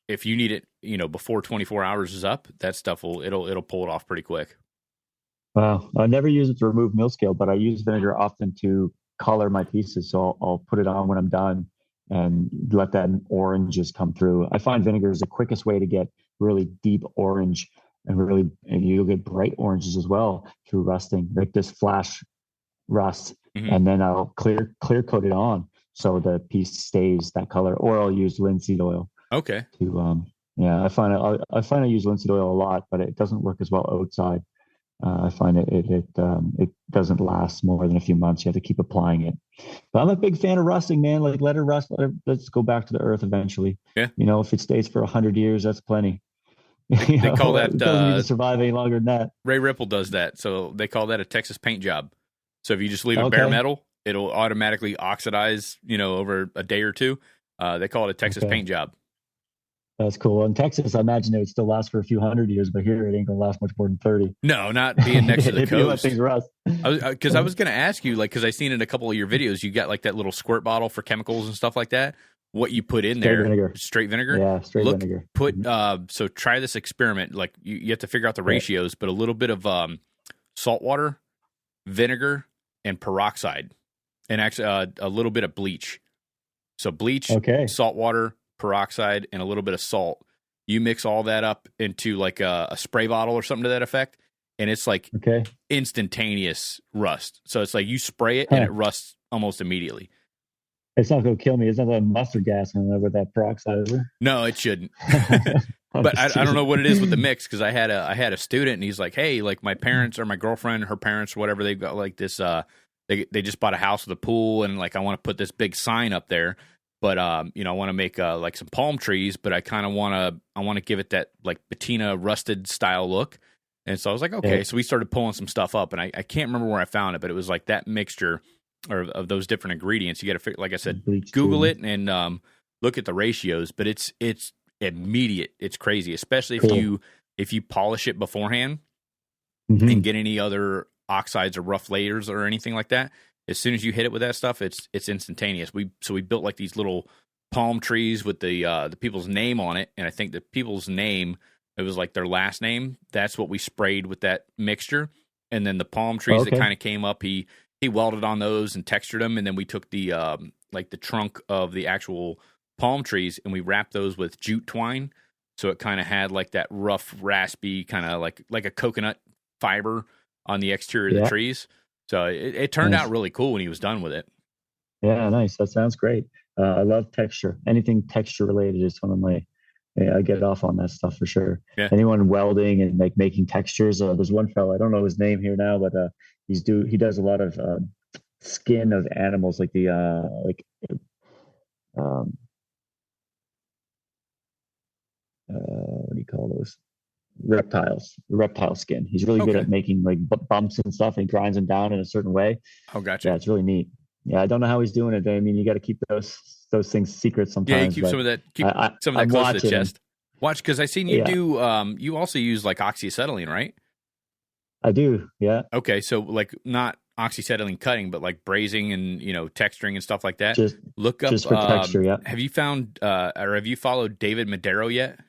if you need it, before 24 hours is up, that stuff it'll pull it off pretty quick. Wow, I never use it to remove mill scale, but I use vinegar often to color my pieces. So I'll put it on when I'm done and let that oranges come through. I find vinegar is the quickest way to get really deep orange. And you'll get bright oranges as well through rusting, like this flash rust. Mm-hmm. And then I'll clear coat it on so the piece stays that color. Or I'll use linseed oil. Okay. I find I use linseed oil a lot, but it doesn't work as well outside. I find it doesn't last more than a few months. You have to keep applying it. But I'm a big fan of rusting, man. Like, let it rust. Let's go back to the earth eventually. Yeah. If it stays for 100 years, that's plenty. They call that, it doesn't need to survive any longer than that. Ray Ripple does that. So they call that a Texas paint job. So if you just leave it bare metal, it'll automatically oxidize, over a day or two. They call it a Texas paint job. That's cool. In Texas, I imagine it would still last for a few hundred years, but here it ain't gonna last much more than 30. No, not being next to the If you let coast. things rust. Because I was going to ask you, like, because I seen in a couple of your videos, you got like that little squirt bottle for chemicals and stuff like that. What you put in Straight there? vinegar. Straight vinegar. Yeah, straight vinegar. Put so try this experiment. Like you have to figure out the ratios, but a little bit of salt water, vinegar, and peroxide, and actually a little bit of bleach. So bleach, salt water, peroxide, and a little bit of salt. You mix all that up into like a spray bottle or something to that effect, and it's like instantaneous rust. So it's like you spray it and it rusts almost immediately. It's not going to kill me. It's not that mustard gas in there with that peroxide, is it? No, it shouldn't. But I don't know what it is with the mix, because I had a student, and he's like, hey, like my parents or my girlfriend, her parents, or whatever, they've got like this. They just bought a house with a pool, and like I want to put this big sign up there. But I want to make like some palm trees, but I kind of want to give it that like patina rusted style look. And so I was like, okay. Yeah. So we started pulling some stuff up, and I can't remember where I found it, but it was like that mixture of those different ingredients. You got to, like I said, Google it and look at the ratios. But it's immediate. It's crazy, especially if you polish it beforehand and get any other oxides or rough layers or anything like that. As soon as you hit it with that stuff, it's instantaneous. We built like these little palm trees with the people's name on it, and I think the people's name, it was like their last name. That's what we sprayed with that mixture, and then the palm trees that kind of came up, he welded on those and textured them, and then we took the like the trunk of the actual palm trees and we wrapped those with jute twine, so it kind of had like that rough, raspy kind of like a coconut fiber on the exterior of the trees. So it turned out really cool when he was done with it. Yeah, nice. That sounds great. I love texture. Anything texture related is one of my. I get off on that stuff for sure. Yeah. Anyone welding and like making textures. There's one fellow, I don't know his name here now, but he does a lot of skin of animals, like what do you call those? Reptile skin. He's really good at making like bumps and stuff, and he grinds them down in a certain way. Oh, gotcha. Yeah, it's really neat. Yeah, I don't know how he's doing it. I mean, you got to keep those things secret sometimes. Yeah, you keep some of that. Close to the chest. Watch, because I seen you do. You also use like oxyacetylene, right? I do. Yeah. Okay, so like not oxyacetylene cutting, but like brazing and texturing and stuff like that. Look up. Just for texture. Yeah. Have you found or have you followed David Madero yet?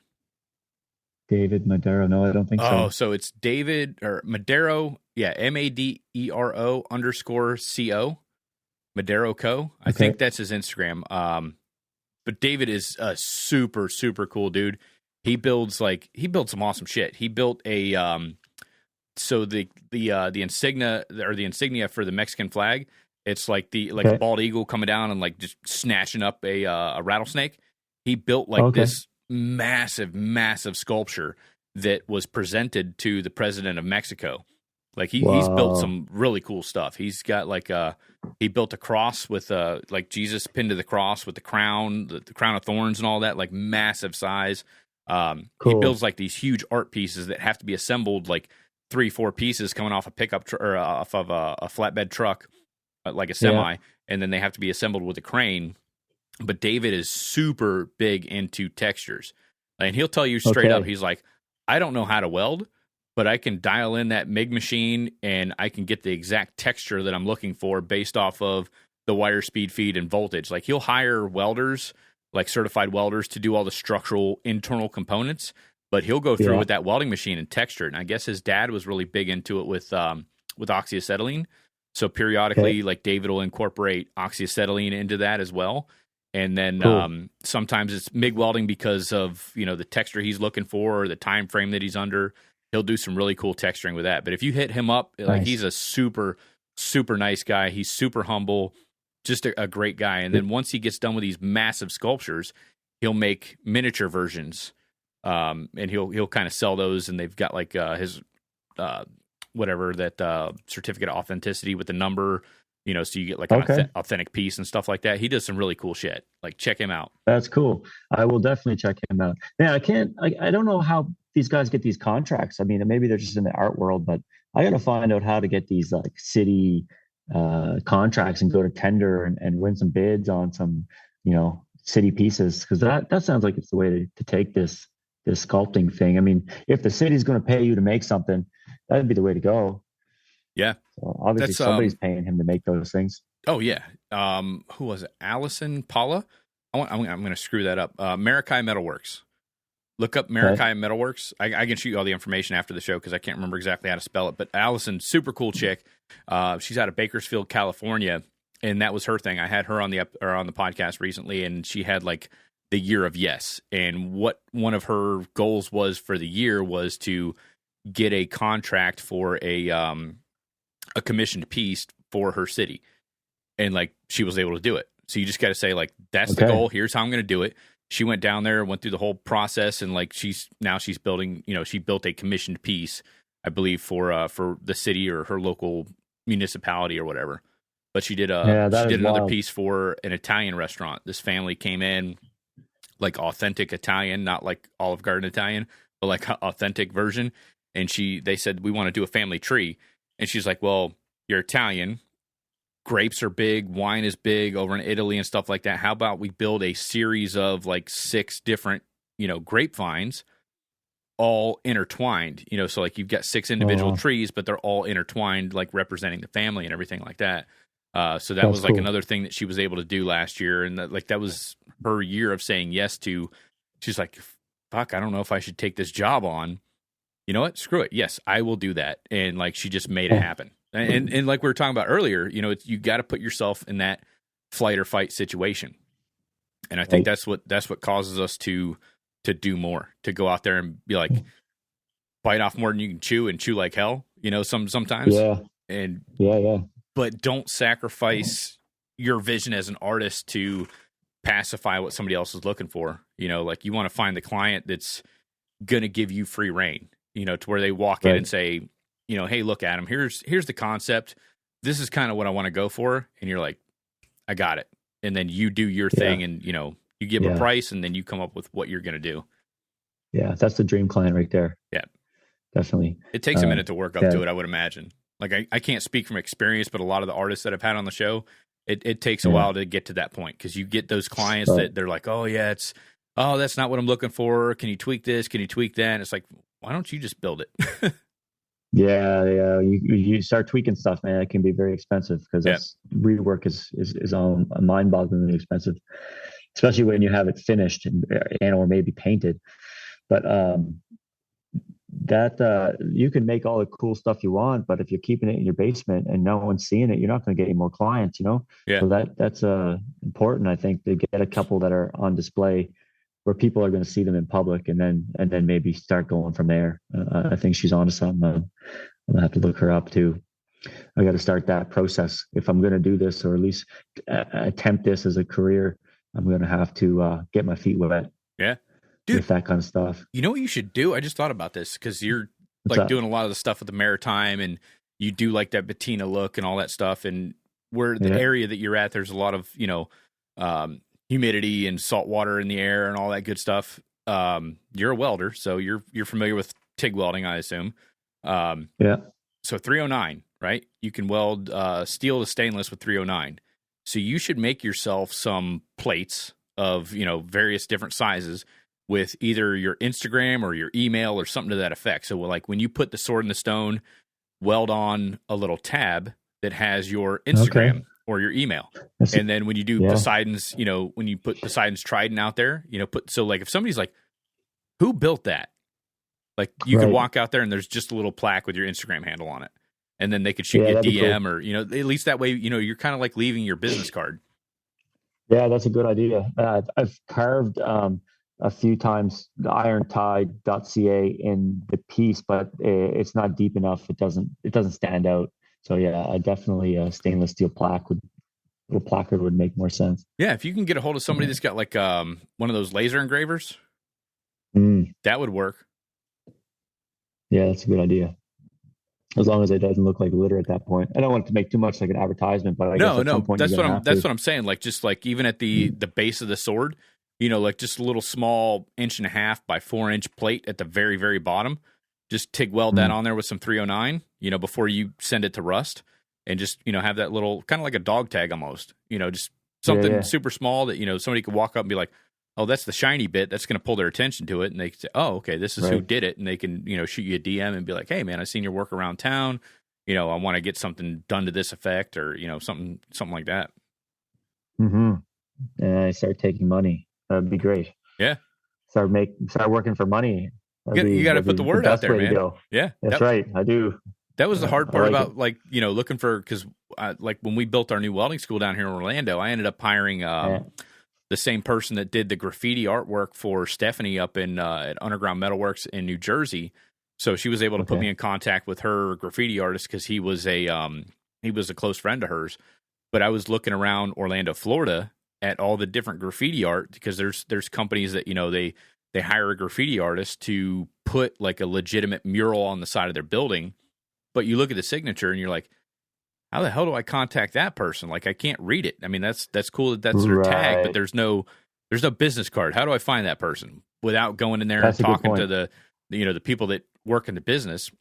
David Madero? No, I don't think so. Oh, so it's David or Madero. Yeah, MADERO _CO. Madero Co. I think that's his Instagram. But David is a super, super cool dude. He builds some awesome shit. He built a so the insignia or the insignia for the Mexican flag. It's like a bald eagle coming down and like just snatching up a rattlesnake. He built this massive sculpture that was presented to the president of Mexico. Like he's built some really cool stuff. He's got he built a cross with like Jesus pinned to the cross with the crown of thorns and all that, like massive size. He builds like these huge art pieces that have to be assembled, like 3-4 pieces coming off a pickup or off of a flatbed truck, like a semi, and then they have to be assembled with a crane. But David is super big into textures, and he'll tell you straight up, he's like, I don't know how to weld, but I can dial in that MIG machine and I can get the exact texture that I'm looking for based off of the wire speed, feed, and voltage. Like he'll hire welders, like certified welders, to do all the structural internal components, but he'll go through with that welding machine and texture it. And I guess his dad was really big into it with oxyacetylene. So periodically, like David will incorporate oxyacetylene into that as well. And then sometimes it's MIG welding because of the texture he's looking for or the time frame that he's under. He'll do some really cool texturing with that. But if you hit him up, like he's a super, super nice guy. He's super humble, just a great guy. And then once he gets done with these massive sculptures, he'll make miniature versions, and he'll kind of sell those. And they've got like his whatever that certificate of authenticity with the number. So you get like an authentic piece and stuff like that. He does some really cool shit. Like check him out. That's cool. I will definitely check him out. Yeah, I don't know how these guys get these contracts. I mean, maybe they're just in the art world, but I got to find out how to get these like city contracts and go to tender and win some bids on some, city pieces, because that sounds like it's the way to take this sculpting thing. I mean, if the city's going to pay you to make something, that'd be the way to go. Yeah. So obviously somebody's paying him to make those things. Oh yeah. Who was it? Allison Paula? I'm going to screw that up. Marikai Metalworks. Look up Marikai Metalworks. I can shoot you all the information after the show because I can't remember exactly how to spell it. But Allison, super cool chick. She's out of Bakersfield, California, and that was her thing. I had her on the podcast recently, and she had like the year of yes. And what one of her goals was for the year was to get a contract for a commissioned piece for her city, and like she was able to do it. So you just got to say like, that's the goal. Here's how I'm going to do it. She went down there, went through the whole process, and like she's building. She built a commissioned piece, I believe, for the city or her local municipality or whatever. But she did another piece for an Italian restaurant. This family came in, like authentic Italian, not like Olive Garden Italian, but like authentic version. And they said, we want to do a family tree. And she's like, well, you're Italian. Grapes are big. Wine is big over in Italy and stuff like that. How about we build a series of like 6 different, grapevines all intertwined, so like you've got 6 individual trees, but they're all intertwined, like representing the family and everything like that. So that was like another thing that she was able to do last year. And that was her year of saying yes to. She's like, fuck, I don't know if I should take this job on. You know what? Screw it. Yes, I will do that. And like, she just made it happen. And like we were talking about earlier, you got to put yourself in that flight or fight situation. And I think that's what causes us to do more, to go out there and be like, bite off more than you can chew and chew like hell, sometimes. Yeah. And yeah. But don't sacrifice your vision as an artist to pacify what somebody else is looking for. Like you want to find the client that's going to give you free reign, to where they walk in and say, hey, look, Adam, here's the concept. This is kind of what I want to go for. And you're like, I got it. And then you do your thing and, you give a price and then you come up with what you're going to do. Yeah. That's the dream client right there. Yeah, definitely. It takes a minute to work up to it, I would imagine. Like I can't speak from experience, but a lot of the artists that I've had on the show, it takes a while to get to that point. Cause you get those clients that they're like, oh yeah, that's not what I'm looking for. Can you tweak this? Can you tweak that? And it's like, why don't you just build it? Yeah. You start tweaking stuff, man. It can be very expensive because rework is mind-bogglingly expensive, especially when you have it finished and or maybe painted. But that you can make all the cool stuff you want, but if you're keeping it in your basement and no one's seeing it, you're not going to get any more clients. Yeah. So that's important, I think, to get a couple that are on display where people are going to see them in public, and then maybe start going from there. I think she's onto something. I'm gonna have to look her up too. I got to start that process if I'm going to do this, or at least attempt this as a career. I'm going to have to get my feet wet. Yeah, dude, with that kind of stuff. You know what you should do? I just thought about this because you're doing a lot of the stuff with the maritime, and you do like that patina look and all that stuff. And where the area that you're at, there's a lot of humidity and salt water in the air and all that good stuff. You're a welder, so you're familiar with TIG welding, I assume. So 309, right? You can weld steel to stainless with 309. So you should make yourself some plates of, various different sizes with either your Instagram or your email or something to that effect. So like when you put the sword in the stone, weld on a little tab that has your Instagram or your email. And then when you do Poseidon's, when you put Poseidon's Trident out there, so like if somebody's like, who built that? Like you could walk out there and there's just a little plaque with your Instagram handle on it. And then they could shoot you a DM or, at least that way, you're kind of like leaving your business card. Yeah, that's a good idea. I've carved a few times the irontide.ca in the piece, but it's not deep enough. It doesn't stand out. So yeah, I definitely stainless steel little placard would make more sense. Yeah, if you can get a hold of somebody that's got like one of those laser engravers, that would work. Yeah, that's a good idea. As long as it doesn't look like glitter at that point. I don't want it to make too much like an advertisement, but I guess at some point that's what I'm saying. Like just like even at the base of the sword, like just a little small 1.5 by 4 inch plate at the very, very bottom. Just TIG weld that on there with some 309, before you send it to rust, and just, have that little kind of like a dog tag almost, just something super small that, somebody could walk up and be like, oh, that's the shiny bit. That's going to pull their attention to it. And they can say, oh, okay, this is who did it. And they can, shoot you a DM and be like, hey, man, I seen your work around town. I want to get something done to this effect or, something like that. Mm-hmm. And I start taking money. That'd be great. Yeah. Start working for money. You got to put the word out there, man. Yeah. That's right. I do. That was the hard part about looking for, because when we built our new welding school down here in Orlando, I ended up hiring the same person that did the graffiti artwork for Stephanie up in at Underground Metalworks in New Jersey. So she was able to put me in contact with her graffiti artist because he was a close friend of hers. But I was looking around Orlando, Florida at all the different graffiti art because there's companies that, they hire a graffiti artist to put like a legitimate mural on the side of their building. But you look at the signature and you're like, how the hell do I contact that person? Like, I can't read it. I mean, that's cool that that's their tag, but there's no business card. How do I find that person without going in there and talking to the people that work in the business?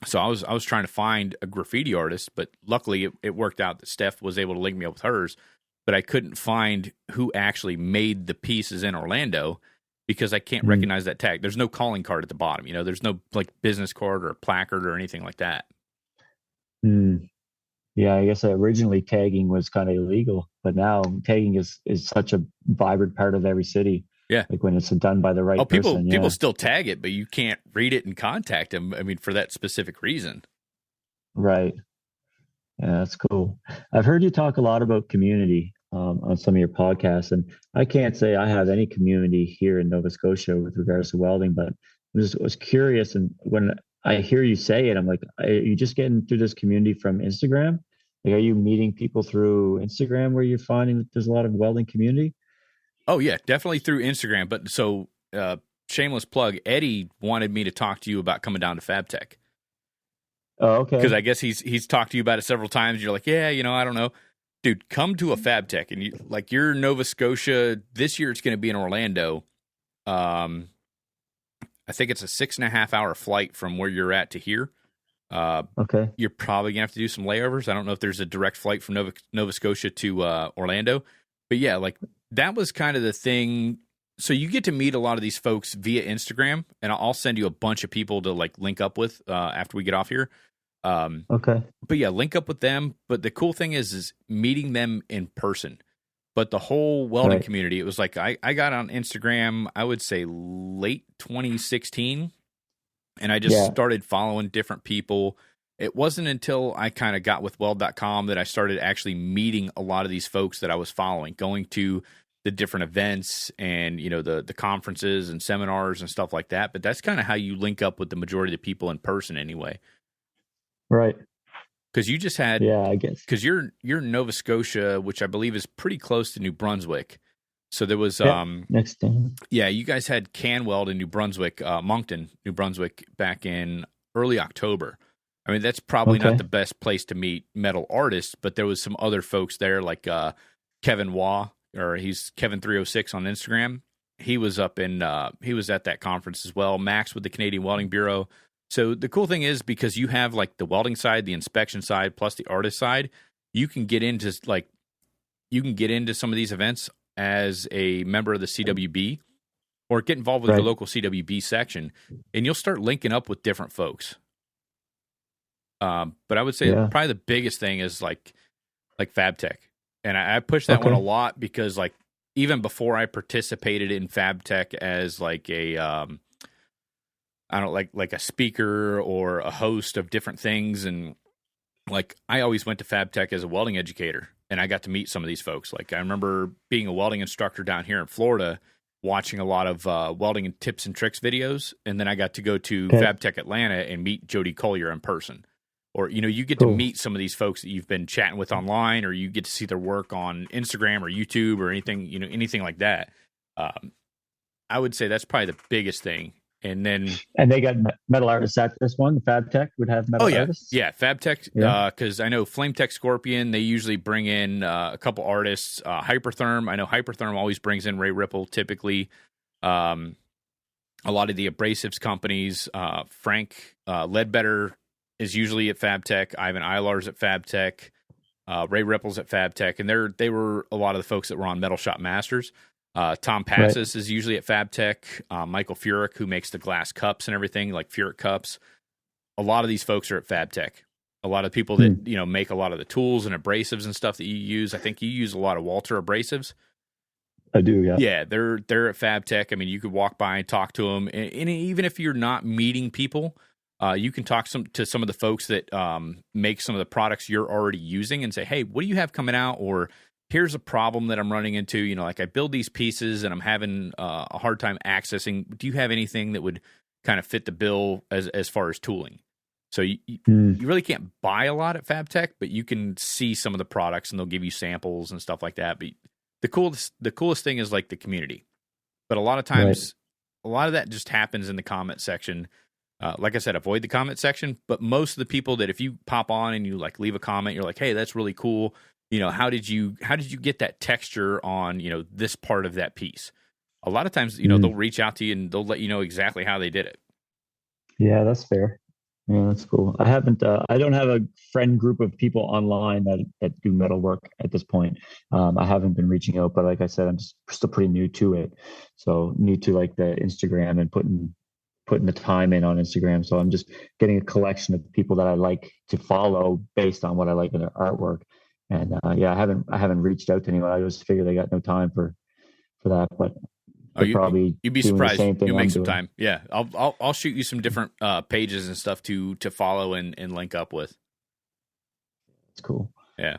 So I was trying to find a graffiti artist, but luckily it worked out that Steph was able to link me up with hers, but I couldn't find who actually made the pieces in Orlando because I can't recognize that tag. There's no calling card at the bottom. There's no like business card or placard or anything like that. Yeah, I guess originally tagging was kind of illegal, but now tagging is such a vibrant part of every city. Yeah, like when it's done by the right person. People still tag it, but you can't read it and contact them. I mean, for that specific reason. Right. Yeah, that's cool. I've heard you talk a lot about community on some of your podcasts, and I can't say I have any community here in Nova Scotia with regards to welding, but I was curious, and when I hear you say it, I'm like, are you just getting through this community from Instagram? Like, are you meeting people through Instagram where you're finding that there's a lot of welding community? Oh yeah, definitely through Instagram. But so shameless plug, Eddie wanted me to talk to you about coming down to FabTech. Oh, okay. Because I guess he's talked to you about it several times. You're like, yeah, I don't know. Dude, come to a FabTech. And you're Nova Scotia. This year it's going to be in Orlando. I think it's a 6.5 hour flight from where you're at to here. Okay. You're probably going to have to do some layovers. I don't know if there's a direct flight from Nova Scotia to Orlando. But yeah, like that was kind of the thing. So you get to meet a lot of these folks via Instagram, and I'll send you a bunch of people to like link up with after we get off here. Okay. But yeah, link up with them. But the cool thing is meeting them in person. But the whole welding community, it was like I got on Instagram, I would say late 2016, and I just started following different people. It wasn't until I kind of got with weld.com that I started actually meeting a lot of these folks that I was following, going to the different events and, the conferences and seminars and stuff like that. But that's kind of how you link up with the majority of the people in person anyway. Right. Because you just had, I guess, because you're in Nova Scotia, which I believe is pretty close to New Brunswick. So there was, next time. Yeah, you guys had CanWeld in New Brunswick, Moncton, New Brunswick, back in early October. I mean, that's probably not the best place to meet metal artists, but there was some other folks there, like Kevin Waugh, or he's Kevin306 on Instagram. He was he was at that conference as well. Max with the Canadian Welding Bureau. So the cool thing is, because you have like the welding side, the inspection side, plus the artist side, you can get into some of these events as a member of the CWB, or get involved with your local CWB section, and you'll start linking up with different folks. But I would say probably the biggest thing is like FabTech, and I push that one a lot because like even before I participated in FabTech as like a I don't like a speaker or a host of different things, and like I always went to FabTech as a welding educator, and I got to meet some of these folks. Like I remember being a welding instructor down here in Florida, watching a lot of welding and tips and tricks videos, and then I got to go to FabTech Atlanta and meet Jody Collier in person. Or, you get to meet some of these folks that you've been chatting with online, or you get to see their work on Instagram or YouTube or anything, anything like that. I would say that's probably the biggest thing. And they got metal artists at this one. FabTech would have metal artists. Yeah, FabTech. Because I know FlameTech Scorpion, they usually bring in a couple artists. Hypertherm, I know Hypertherm always brings in Ray Ripple. Typically, a lot of the abrasives companies. Frank Ledbetter is usually at FabTech. Ivan Eilar's at FabTech. Ray Ripple's at FabTech, and they were a lot of the folks that were on Metal Shop Masters. Tom Passes is usually at FabTech. Michael Furick, who makes the glass cups and everything, like Furick cups. A lot of these folks are at FabTech. A lot of people that make a lot of the tools and abrasives and stuff that you use. I think you use a lot of Walter abrasives. I do, yeah. Yeah, they're at FabTech. I mean, you could walk by and talk to them, and even if you're not meeting people, you can talk to some of the folks that make some of the products you're already using and say, hey, what do you have coming out? Or here's a problem that I'm running into. Like I build these pieces and I'm having a hard time accessing. Do you have anything that would kind of fit the bill as far as tooling? So you really can't buy a lot at FabTech, but you can see some of the products and they'll give you samples and stuff like that. But the coolest thing is like the community. But a lot of times, a lot of that just happens in the comment section. Like I said, avoid the comment section. But most of the people that if you pop on and you like leave a comment, you're like, hey, that's really cool. How did you get that texture on, this part of that piece? A lot of times, they'll reach out to you and they'll let you know exactly how they did it. Yeah, that's fair. Yeah, that's cool. I don't have a friend group of people online that do metal work at this point. I haven't been reaching out, but like I said, I'm still pretty new to it. So new to like the Instagram and putting the time in on Instagram. So I'm just getting a collection of people that I like to follow based on what I like in their artwork. And I haven't reached out to anyone. I just figured they got no time for that, but probably you'd be surprised. You'll make some time. Yeah, I'll shoot you some different pages and stuff to follow and link up with. That's cool. Yeah,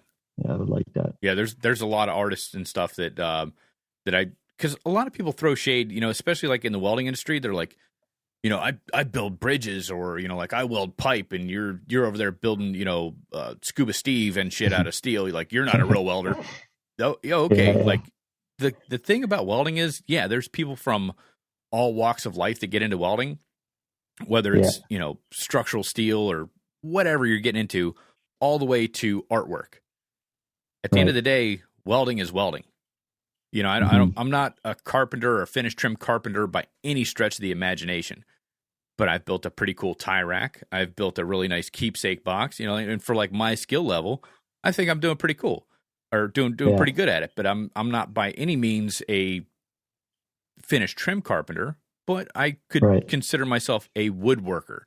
I would like that. Yeah, there's a lot of artists and stuff that because a lot of people throw shade, especially like in the welding industry. They're like, I build bridges, or like I weld pipe, and you're over there building Scuba Steve and shit out of steel. Like you're not a real welder. Oh, yeah, okay, like. The thing about welding is, there's people from all walks of life that get into welding, whether it's, structural steel or whatever you're getting into, all the way to artwork. At the end of the day, welding is welding. I'm not a carpenter or a finish trim carpenter by any stretch of the imagination, but I've built a pretty cool tie rack. I've built a really nice keepsake box, and for like my skill level, I think I'm doing pretty cool. Or doing pretty good at it, but I'm not by any means a finished trim carpenter, but I could consider myself a woodworker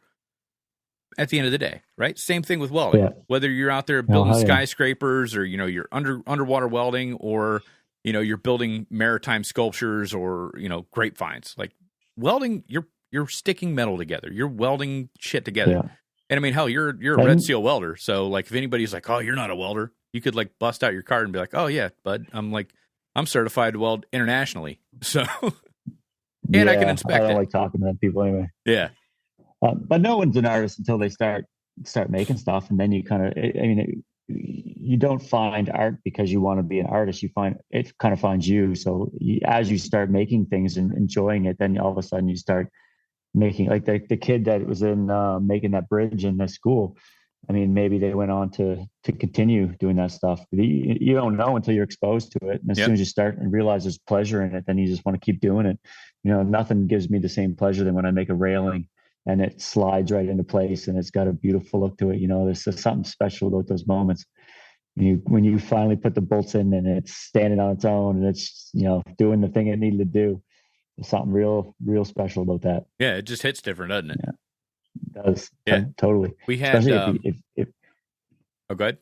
at the end of the day, right? Same thing with welding. Yeah. Whether you're out there building skyscrapers or, you're underwater welding, or, you're building maritime sculptures or, grapevines. Like welding, you're sticking metal together. You're welding shit together. Yeah. And I mean, hell, you're a red seal welder. So like if anybody's like, oh, you're not a welder, you could like bust out your card and be like, oh yeah, bud, I'm certified to weld internationally. So, and I can inspect it. I don't like talking to people anyway. Yeah. But no one's an artist until they start making stuff. And then you kind of, you don't find art because you want to be an artist. You find it kind of finds you. So as you start making things and enjoying it, then all of a sudden you start making, like the kid that was in making that bridge in the school. I mean, maybe they went on to continue doing that stuff. You don't know until you're exposed to it. And as soon as you start and realize there's pleasure in it, then you just want to keep doing it. Nothing gives me the same pleasure than when I make a railing and it slides right into place and it's got a beautiful look to it. There's just something special about those moments. When you finally put the bolts in and it's standing on its own and it's, doing the thing it needed to do. There's something real special about that. Yeah, it just hits different, doesn't it? Yeah. It does. Yeah, totally. We had especially if oh, go ahead.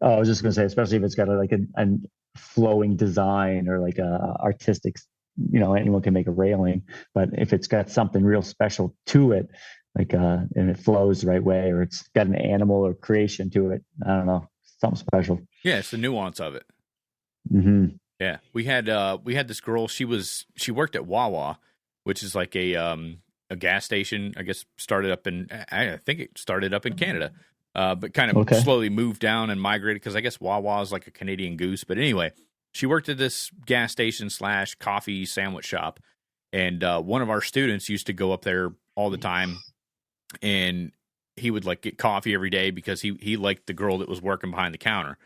I was just going to say, especially if it's got a flowing design or like a artistic, anyone can make a railing, but if it's got something real special to it, like and it flows the right way, or it's got an animal or creation to it, I don't know, something special. Yeah, it's the nuance of it. Mm-hmm. Yeah, we had this girl. She worked at Wawa, which is like a gas station. I guess I think it started up in Canada, but kind of slowly moved down and migrated because I guess Wawa is like a Canadian goose. But anyway, she worked at this gas station / coffee sandwich shop, and one of our students used to go up there all the time, and he would like get coffee every day because he liked the girl that was working behind the counter,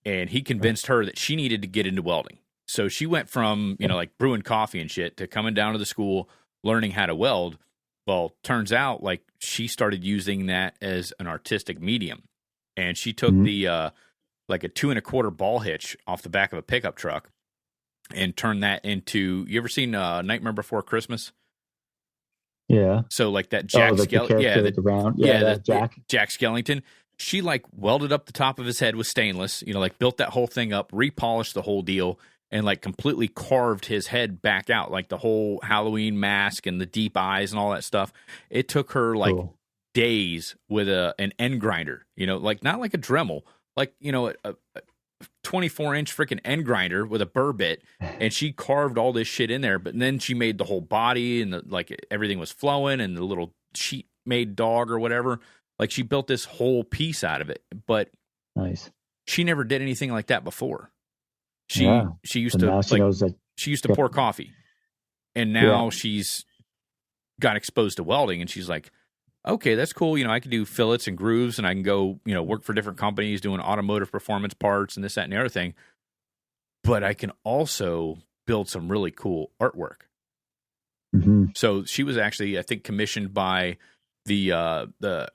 and he convinced her that she needed to get into welding. So she went from like brewing coffee and shit to coming down to the school, learning how to weld. Well, turns out like she started using that as an artistic medium, and she took the like a 2 1/4 ball hitch off the back of a pickup truck and turn that into, you ever seen Nightmare Before Christmas? Yeah. So like that Jack Skellington, Jack Skellington. She like welded up the top of his head with stainless, like built that whole thing up, repolished the whole deal, and like completely carved his head back out, like the whole Halloween mask and the deep eyes and all that stuff. It took her like days with an end grinder, like not like a Dremel, like, a 24-inch freaking end grinder with a burr bit, and she carved all this shit in there. But then she made the whole body, and everything was flowing, and the little sheet made dog or whatever. Like she built this whole piece out of it. But nice. She never did anything like that before. She used to pour coffee, and now she's got exposed to welding, and she's like, okay, that's cool. I can do fillets and grooves, and I can go, work for different companies doing automotive performance parts and this, that, and the other thing. But I can also build some really cool artwork. Mm-hmm. So she was actually, I think, commissioned by the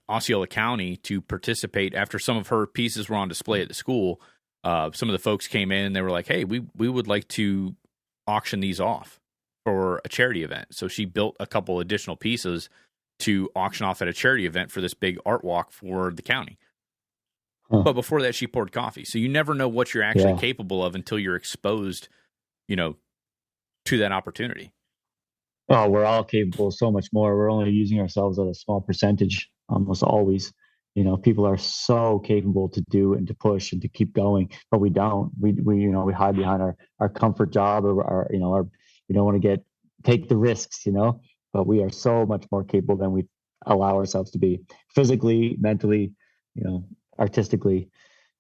Osceola County to participate after some of her pieces were on display at the school. Some of the folks came in and they were like, hey, we would like to auction these off for a charity event. So she built a couple additional pieces to auction off at a charity event for this big art walk for the county. Huh. But before that, she poured coffee. So you never know what you're actually capable of until you're exposed, to that opportunity. Oh, we're all capable of so much more. We're only using ourselves at a small percentage, almost always. People are so capable to do and to push and to keep going, but we don't. We hide behind our comfort job, or we don't want to take the risks, but we are so much more capable than we allow ourselves to be, physically, mentally, artistically.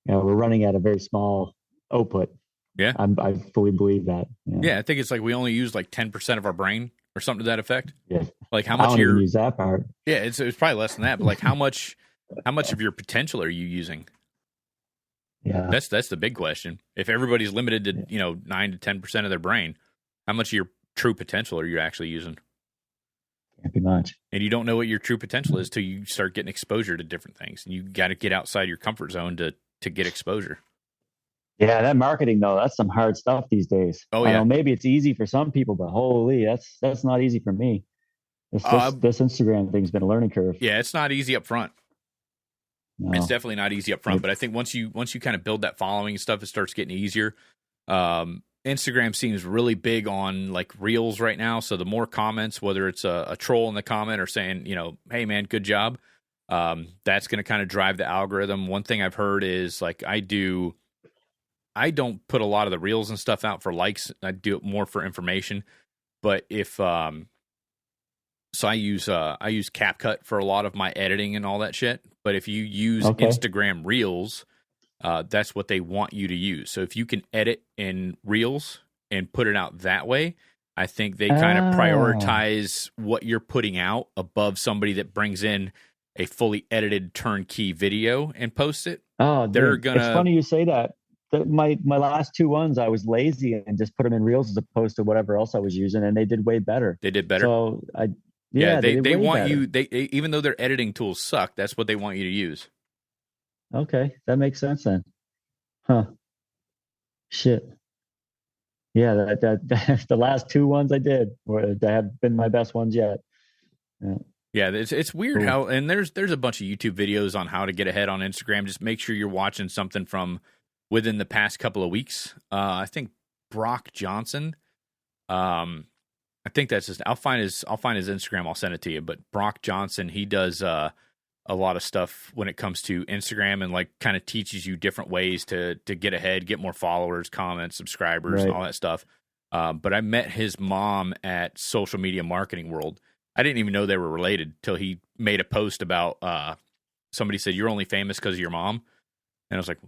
We're running at a very small output. Yeah. I fully believe that. Yeah. I think it's like we only use like 10% of our brain or something to that effect. Yeah. Like how much I don't even use that part. Yeah, it's probably less than that, but like how much of your potential are you using? Yeah. That's the big question. If everybody's limited to, 9 to 10% of their brain, how much of your true potential are you actually using? Can't be much. And you don't know what your true potential is till you start getting exposure to different things. And you got to get outside your comfort zone to get exposure. Yeah, that marketing though, that's some hard stuff these days. Oh yeah. I know maybe it's easy for some people, but holy, that's not easy for me. This Instagram thing's been a learning curve. Yeah, it's not easy up front. No. It's definitely not easy up front, but I think once you kind of build that following and stuff, it starts getting easier. Instagram seems really big on like reels right now. So the more comments, whether it's a troll in the comment or saying, hey man, good job. That's going to kind of drive the algorithm. One thing I've heard is like I don't put a lot of the reels and stuff out for likes. I do it more for information. But if, so I use CapCut for a lot of my editing and all that shit. But if you use Instagram Reels, that's what they want you to use. So if you can edit in Reels and put it out that way, I think they kind of prioritize what you're putting out above somebody that brings in a fully edited turnkey video and posts it. Oh, dude, it's funny you say that. My last two ones, I was lazy and just put them in Reels as opposed to whatever else I was using, and they did way better. They did better. So they want you. They even though their editing tools suck, that's what they want you to use. Okay, that makes sense then. Huh? Shit. Yeah, that the last two ones I did have been my best ones yet. Yeah, it's weird how, and there's a bunch of YouTube videos on how to get ahead on Instagram. Just make sure you're watching something from within the past couple of weeks. I think Brock Johnson. I think that's I'll find his Instagram. I'll send it to you. But Brock Johnson, he does a lot of stuff when it comes to Instagram and like kind of teaches you different ways to get ahead, get more followers, comments, subscribers, and all that stuff. But I met his mom at Social Media Marketing World. I didn't even know they were related till he made a post about somebody said, "You're only famous because of your mom." And I was like,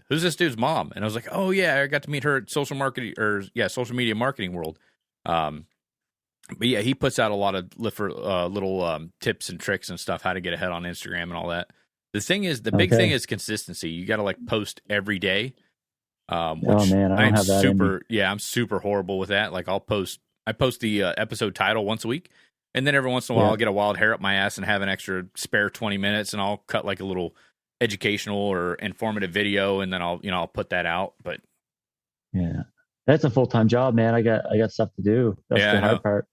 who's this dude's mom? And I was like, oh yeah, I got to meet her at Social Media Marketing World. But yeah, he puts out a lot of little tips and tricks and stuff, how to get ahead on Instagram and all that. The big thing is consistency. You got to like post every day. Which oh man, I don't have that. I'm super horrible with that. Like I post the episode title once a week. And then every once in a while I'll get a wild hair up my ass and have an extra spare 20 minutes and I'll cut like a little educational or informative video, and then I'll put that out. But yeah, that's a full-time job, man. I got stuff to do. That's the hard part.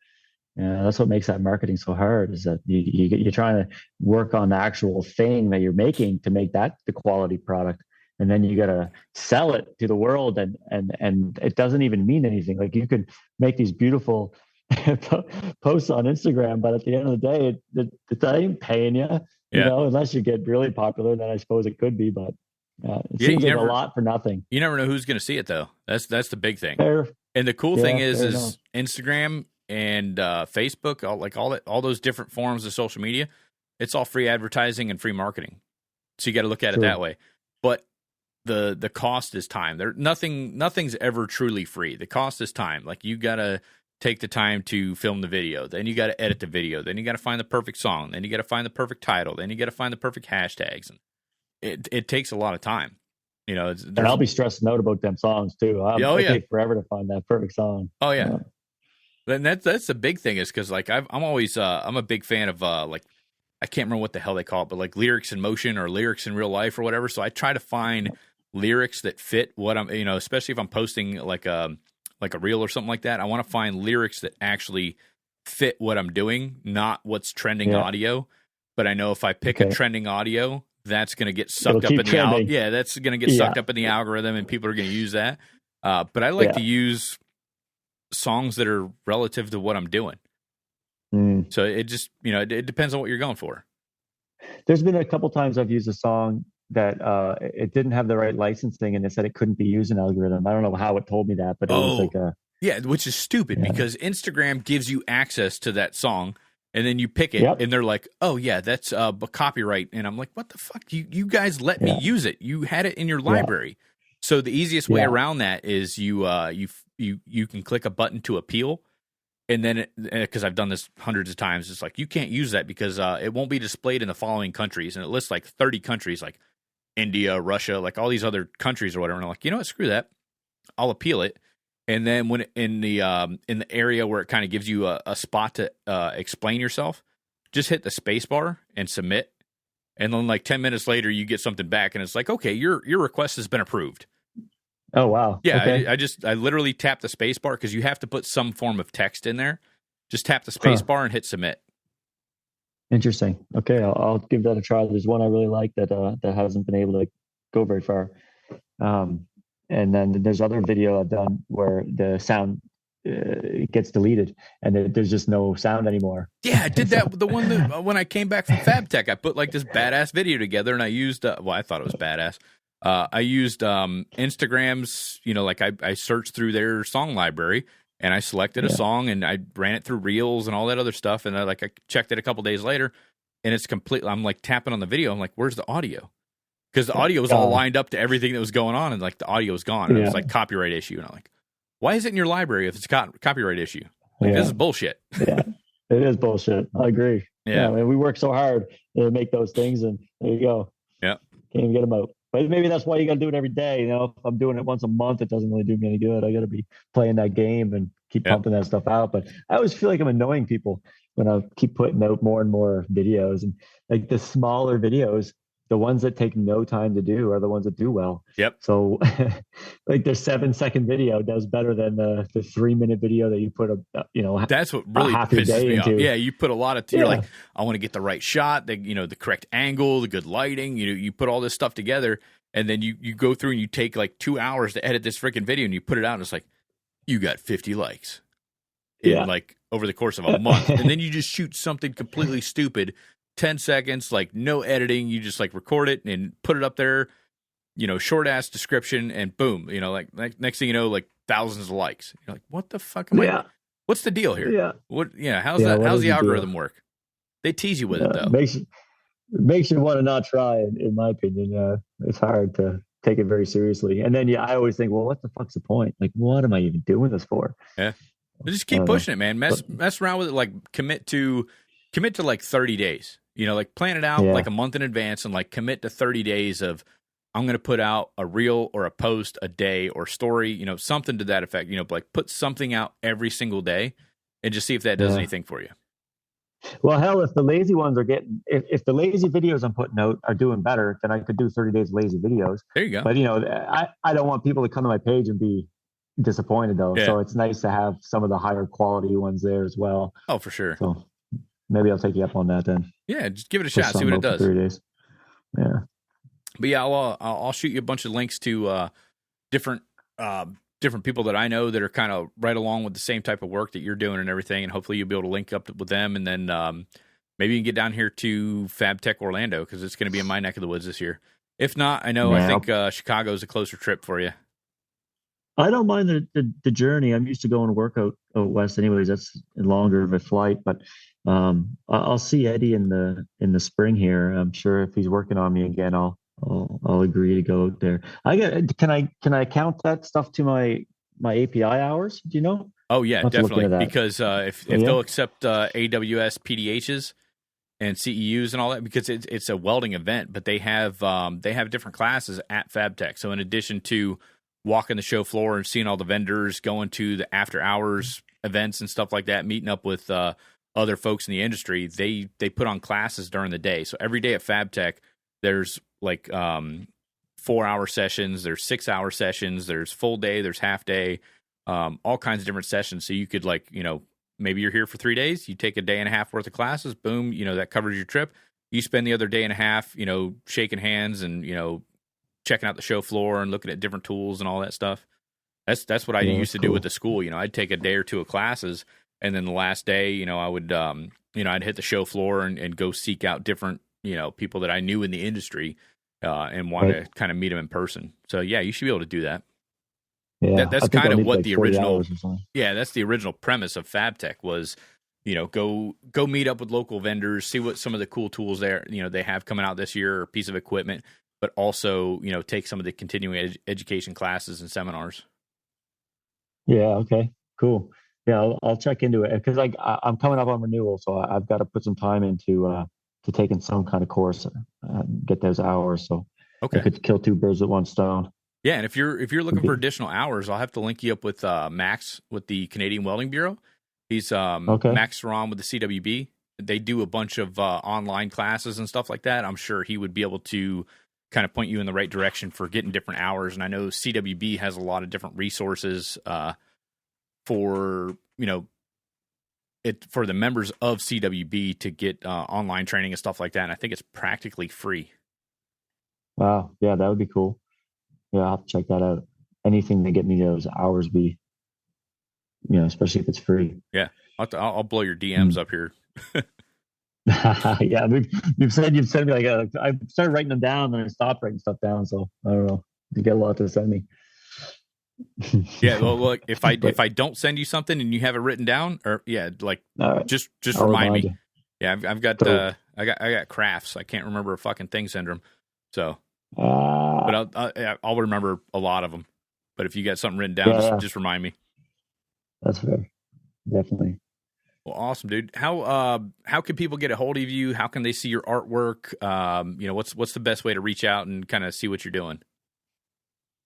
Yeah, that's what makes that marketing so hard, is that you're trying to work on the actual thing that you're making to make that the quality product. And then you got to sell it to the world, and it doesn't even mean anything. Like, you could make these beautiful posts on Instagram, but at the end of the day, it ain't paying you, you know, unless you get really popular. Then I suppose it could be, but it seems like a lot for nothing. You never know who's going to see it, though. That's the big thing. Fair. And the cool thing is Instagram and Facebook, all those different forms of social media, it's all free advertising and free marketing. So you got to look at it that way. But the cost is time. Nothing's ever truly free. The cost is time. Like, you got to take the time to film the video. Then you got to edit the video. Then you got to find the perfect song. Then you got to find the perfect title. Then you got to find the perfect hashtags. And it takes a lot of time. You know, and I'll be stressing out about them songs too. It take forever to find that perfect song. Oh yeah. And that's the big thing, is because, like, I'm always I'm a big fan of like, I can't remember what the hell they call it, but like lyrics in motion or lyrics in real life or whatever. So I try to find lyrics that fit what I'm, you know, especially if I'm posting like a reel or something like that. I want to find lyrics that actually fit what I'm doing, not what's trending audio. But I know if I pick a trending audio, that's going to get sucked up in the that's going to get sucked up in the algorithm, and people are going to use that. But I like to use songs that are relative to what I'm doing. So it just, you know, it depends on what you're going for. There's been a couple times I've used a song that it didn't have the right licensing, and it said it couldn't be used in algorithm. I don't know how it told me that, but it was like which is stupid because Instagram gives you access to that song, and then you pick it, and they're like, "Oh yeah, that's copyright," and I'm like, "What the fuck? You guys let me use it? You had it in your library." So the easiest way around that is you can click a button to appeal. And then, because I've done this hundreds of times, it's like, you can't use that because it won't be displayed in the following countries. And it lists like 30 countries, like India, Russia, like all these other countries or whatever. And I'm like, you know what, screw that. I'll appeal it. And then when in the area where it kind of gives you a spot to explain yourself, just hit the space bar and submit. And then like 10 minutes later, you get something back, and it's like, okay, your request has been approved. Oh, wow. Yeah, okay. I literally tap the space bar because you have to put some form of text in there. Just tap the space bar and hit submit. Interesting. Okay, I'll give that a try. There's one I really like that hasn't been able to go very far. And then there's other video I've done where the sound gets deleted and there's just no sound anymore. Yeah, I did that. The one that when I came back from FabTech, I put like this badass video together, and I used I thought it was badass. I used Instagram's, you know, like I searched through their song library, and I selected a song, and I ran it through Reels and all that other stuff. And I checked it a couple days later, and it's completely, I'm like tapping on the video. I'm like, where's the audio? Because the audio was all lined up to everything that was going on, and like the audio was gone. And it was like copyright issue. And I'm like, why is it in your library if it's copyright issue? Like, this is bullshit. Yeah, it is bullshit. I agree. Yeah. I mean, we work so hard to make those things, and there you go. Yeah. Can't even get them out. But maybe that's why you got to do it every day. You know, if I'm doing it once a month, it doesn't really do me any good. I got to be playing that game and keep pumping that stuff out. But I always feel like I'm annoying people when I keep putting out more and more videos. And like the smaller videos, the ones that take no time to do are the ones that do well. Yep. So like the 7-second video does better than the 3-minute video that you put that's what really pisses me off. Yeah, you put a lot of you're like, I want to get the right shot, the correct angle, the good lighting. You put all this stuff together, and then you go through and you take like 2 hours to edit this freaking video, and you put it out, and it's like, you got 50 likes in like over the course of a month. And then you just shoot something completely stupid, 10 seconds, like no editing. You just like record it and put it up there, short ass description, and boom, like next thing you know, like thousands of likes. You're like, what the fuck am I? What's the deal here? Yeah. How's the algorithm work? They tease you with it though. Makes you want to not try, in my opinion. It's hard to take it very seriously. And then I always think, well, what the fuck's the point? Like, what am I even doing this for? Yeah. But just keep pushing it, man. Mess around with it, like commit to like 30 days. Like plan it out like a month in advance, and like commit to 30 days of, I'm going to put out a reel or a post a day or story, something to that effect, like put something out every single day and just see if that does anything for you. Well, hell, if the lazy ones are if the lazy videos I'm putting out are doing better, then I could do 30 days lazy videos. There you go. But I don't want people to come to my page and be disappointed though. Yeah. So it's nice to have some of the higher quality ones there as well. Oh, for sure. So maybe I'll take you up on that then. Yeah, just give it a shot, see what it does. 3 days. Yeah. But yeah, I'll shoot you a bunch of links to different people that I know that are kind of right along with the same type of work that you're doing and everything, and hopefully you'll be able to link up with them, and then maybe you can get down here to FabTech Orlando because it's going to be in my neck of the woods this year. If not, I know I think Chicago's a closer trip for you. I don't mind the journey. I'm used to going to work out west anyways. That's longer of a flight, but I'll see Eddie in the spring here. I'm sure if he's working on me again, I'll agree to go out there. Can I count that stuff to my API hours? Do you know? Oh yeah, definitely. Because if they'll accept AWS PDHs and CEUs and all that, because it's a welding event, but they have different classes at FabTech. So in addition to walking the show floor and seeing all the vendors, going to the after hours events and stuff like that, meeting up with other folks in the industry, they put on classes during the day. So every day at FabTech, there's like 4-hour sessions, there's 6-hour sessions, there's full day, there's half day, all kinds of different sessions. So you could maybe you're here for 3 days, you take a day and a half worth of classes, boom, that covers your trip. You spend the other day and a half, shaking hands and, checking out the show floor and looking at different tools and all that stuff. That's what I used to do with the school. I'd take a day or two of classes, and then the last day, I would, I'd hit the show floor and go seek out different, people that I knew in the industry and want to kind of meet them in person. So yeah, you should be able to do that. Yeah, that's kind of what the original. Yeah, that's the original premise of FabTech was. Go meet up with local vendors, see what some of the cool tools they have coming out this year, or piece of equipment, but also, take some of the continuing education classes and seminars. Yeah. Okay, cool. Yeah, I'll check into it because I'm coming up on renewal, so I've got to put some time into to taking some kind of course, get those hours. So I could kill two birds with one stone. Yeah, and if you're looking for additional hours, I'll have to link you up with Max with the Canadian Welding Bureau. He's Max Saran with the CWB. They do a bunch of online classes and stuff like that. I'm sure he would be able to kind of point you in the right direction for getting different hours. And I know CWB has a lot of different resources for the members of CWB to get online training and stuff like that. And I think it's practically free. Wow. Yeah, that would be cool. Yeah, I'll have to check that out. Anything to get me those hours be, especially if it's free. Yeah. I'll blow your DMs up here. Yeah, you've sent me I started writing them down and I stopped writing stuff down. So I don't know. You get a lot to send me. Yeah, well, look, if I don't send you something and you have it written down, or right. just remind me. You. Yeah, I've got I got crafts. I can't remember a fucking thing syndrome. So, but I'll remember a lot of them. But if you got something written down, just remind me. That's fair. Definitely. Well, awesome, dude. How can people get a hold of you? How can they see your artwork? What's the best way to reach out and kind of see what you're doing?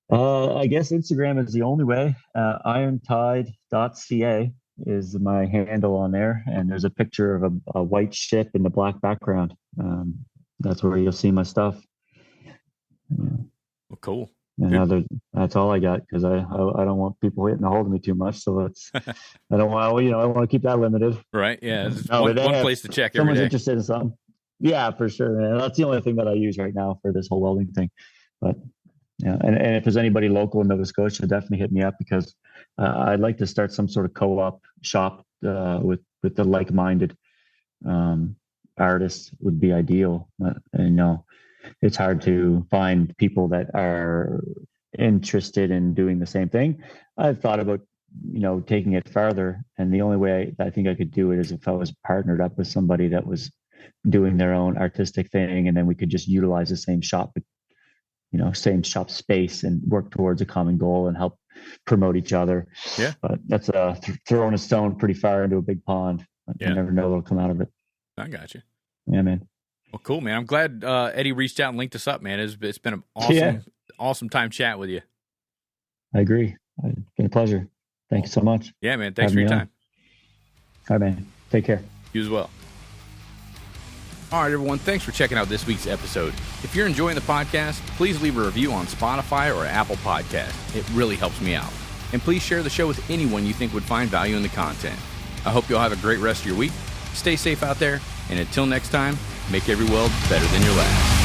I guess Instagram is the only way. Irontide.ca is my handle on there, and there's a picture of a white ship in the black background. That's where you'll see my stuff. Yeah. Well, cool. And that's all I got because I don't want people hitting a hold of me too much. So that's I don't want I want to keep that limited. Right? Yeah. One place to check every day. Someone's interested in something. Yeah, for sure. Man. That's the only thing that I use right now for this whole welding thing. But yeah, and if there's anybody local in Nova Scotia, definitely hit me up because I'd like to start some sort of co-op shop with the like-minded artists would be ideal. It's hard to find people that are interested in doing the same thing. I've thought about, taking it farther. And the only way I think I could do it is if I was partnered up with somebody that was doing their own artistic thing. And then we could just utilize the same shop, same shop space and work towards a common goal and help promote each other. Yeah. But that's throwing a stone pretty far into a big pond. You never know what'll come out of it. I got you. Yeah, man. Well, cool, man. I'm glad Eddie reached out and linked us up, man. It's been an awesome time chatting with you. I agree. It's been a pleasure. Thank you so much. Yeah, man. Thanks for your time. All right, man. Take care. You as well. All right, everyone, thanks for checking out this week's episode. If you're enjoying the podcast, please leave a review on Spotify or Apple Podcast. It really helps me out. And please share the show with anyone you think would find value in the content. I hope you'll have a great rest of your week. Stay safe out there, and until next time, make every weld better than your last.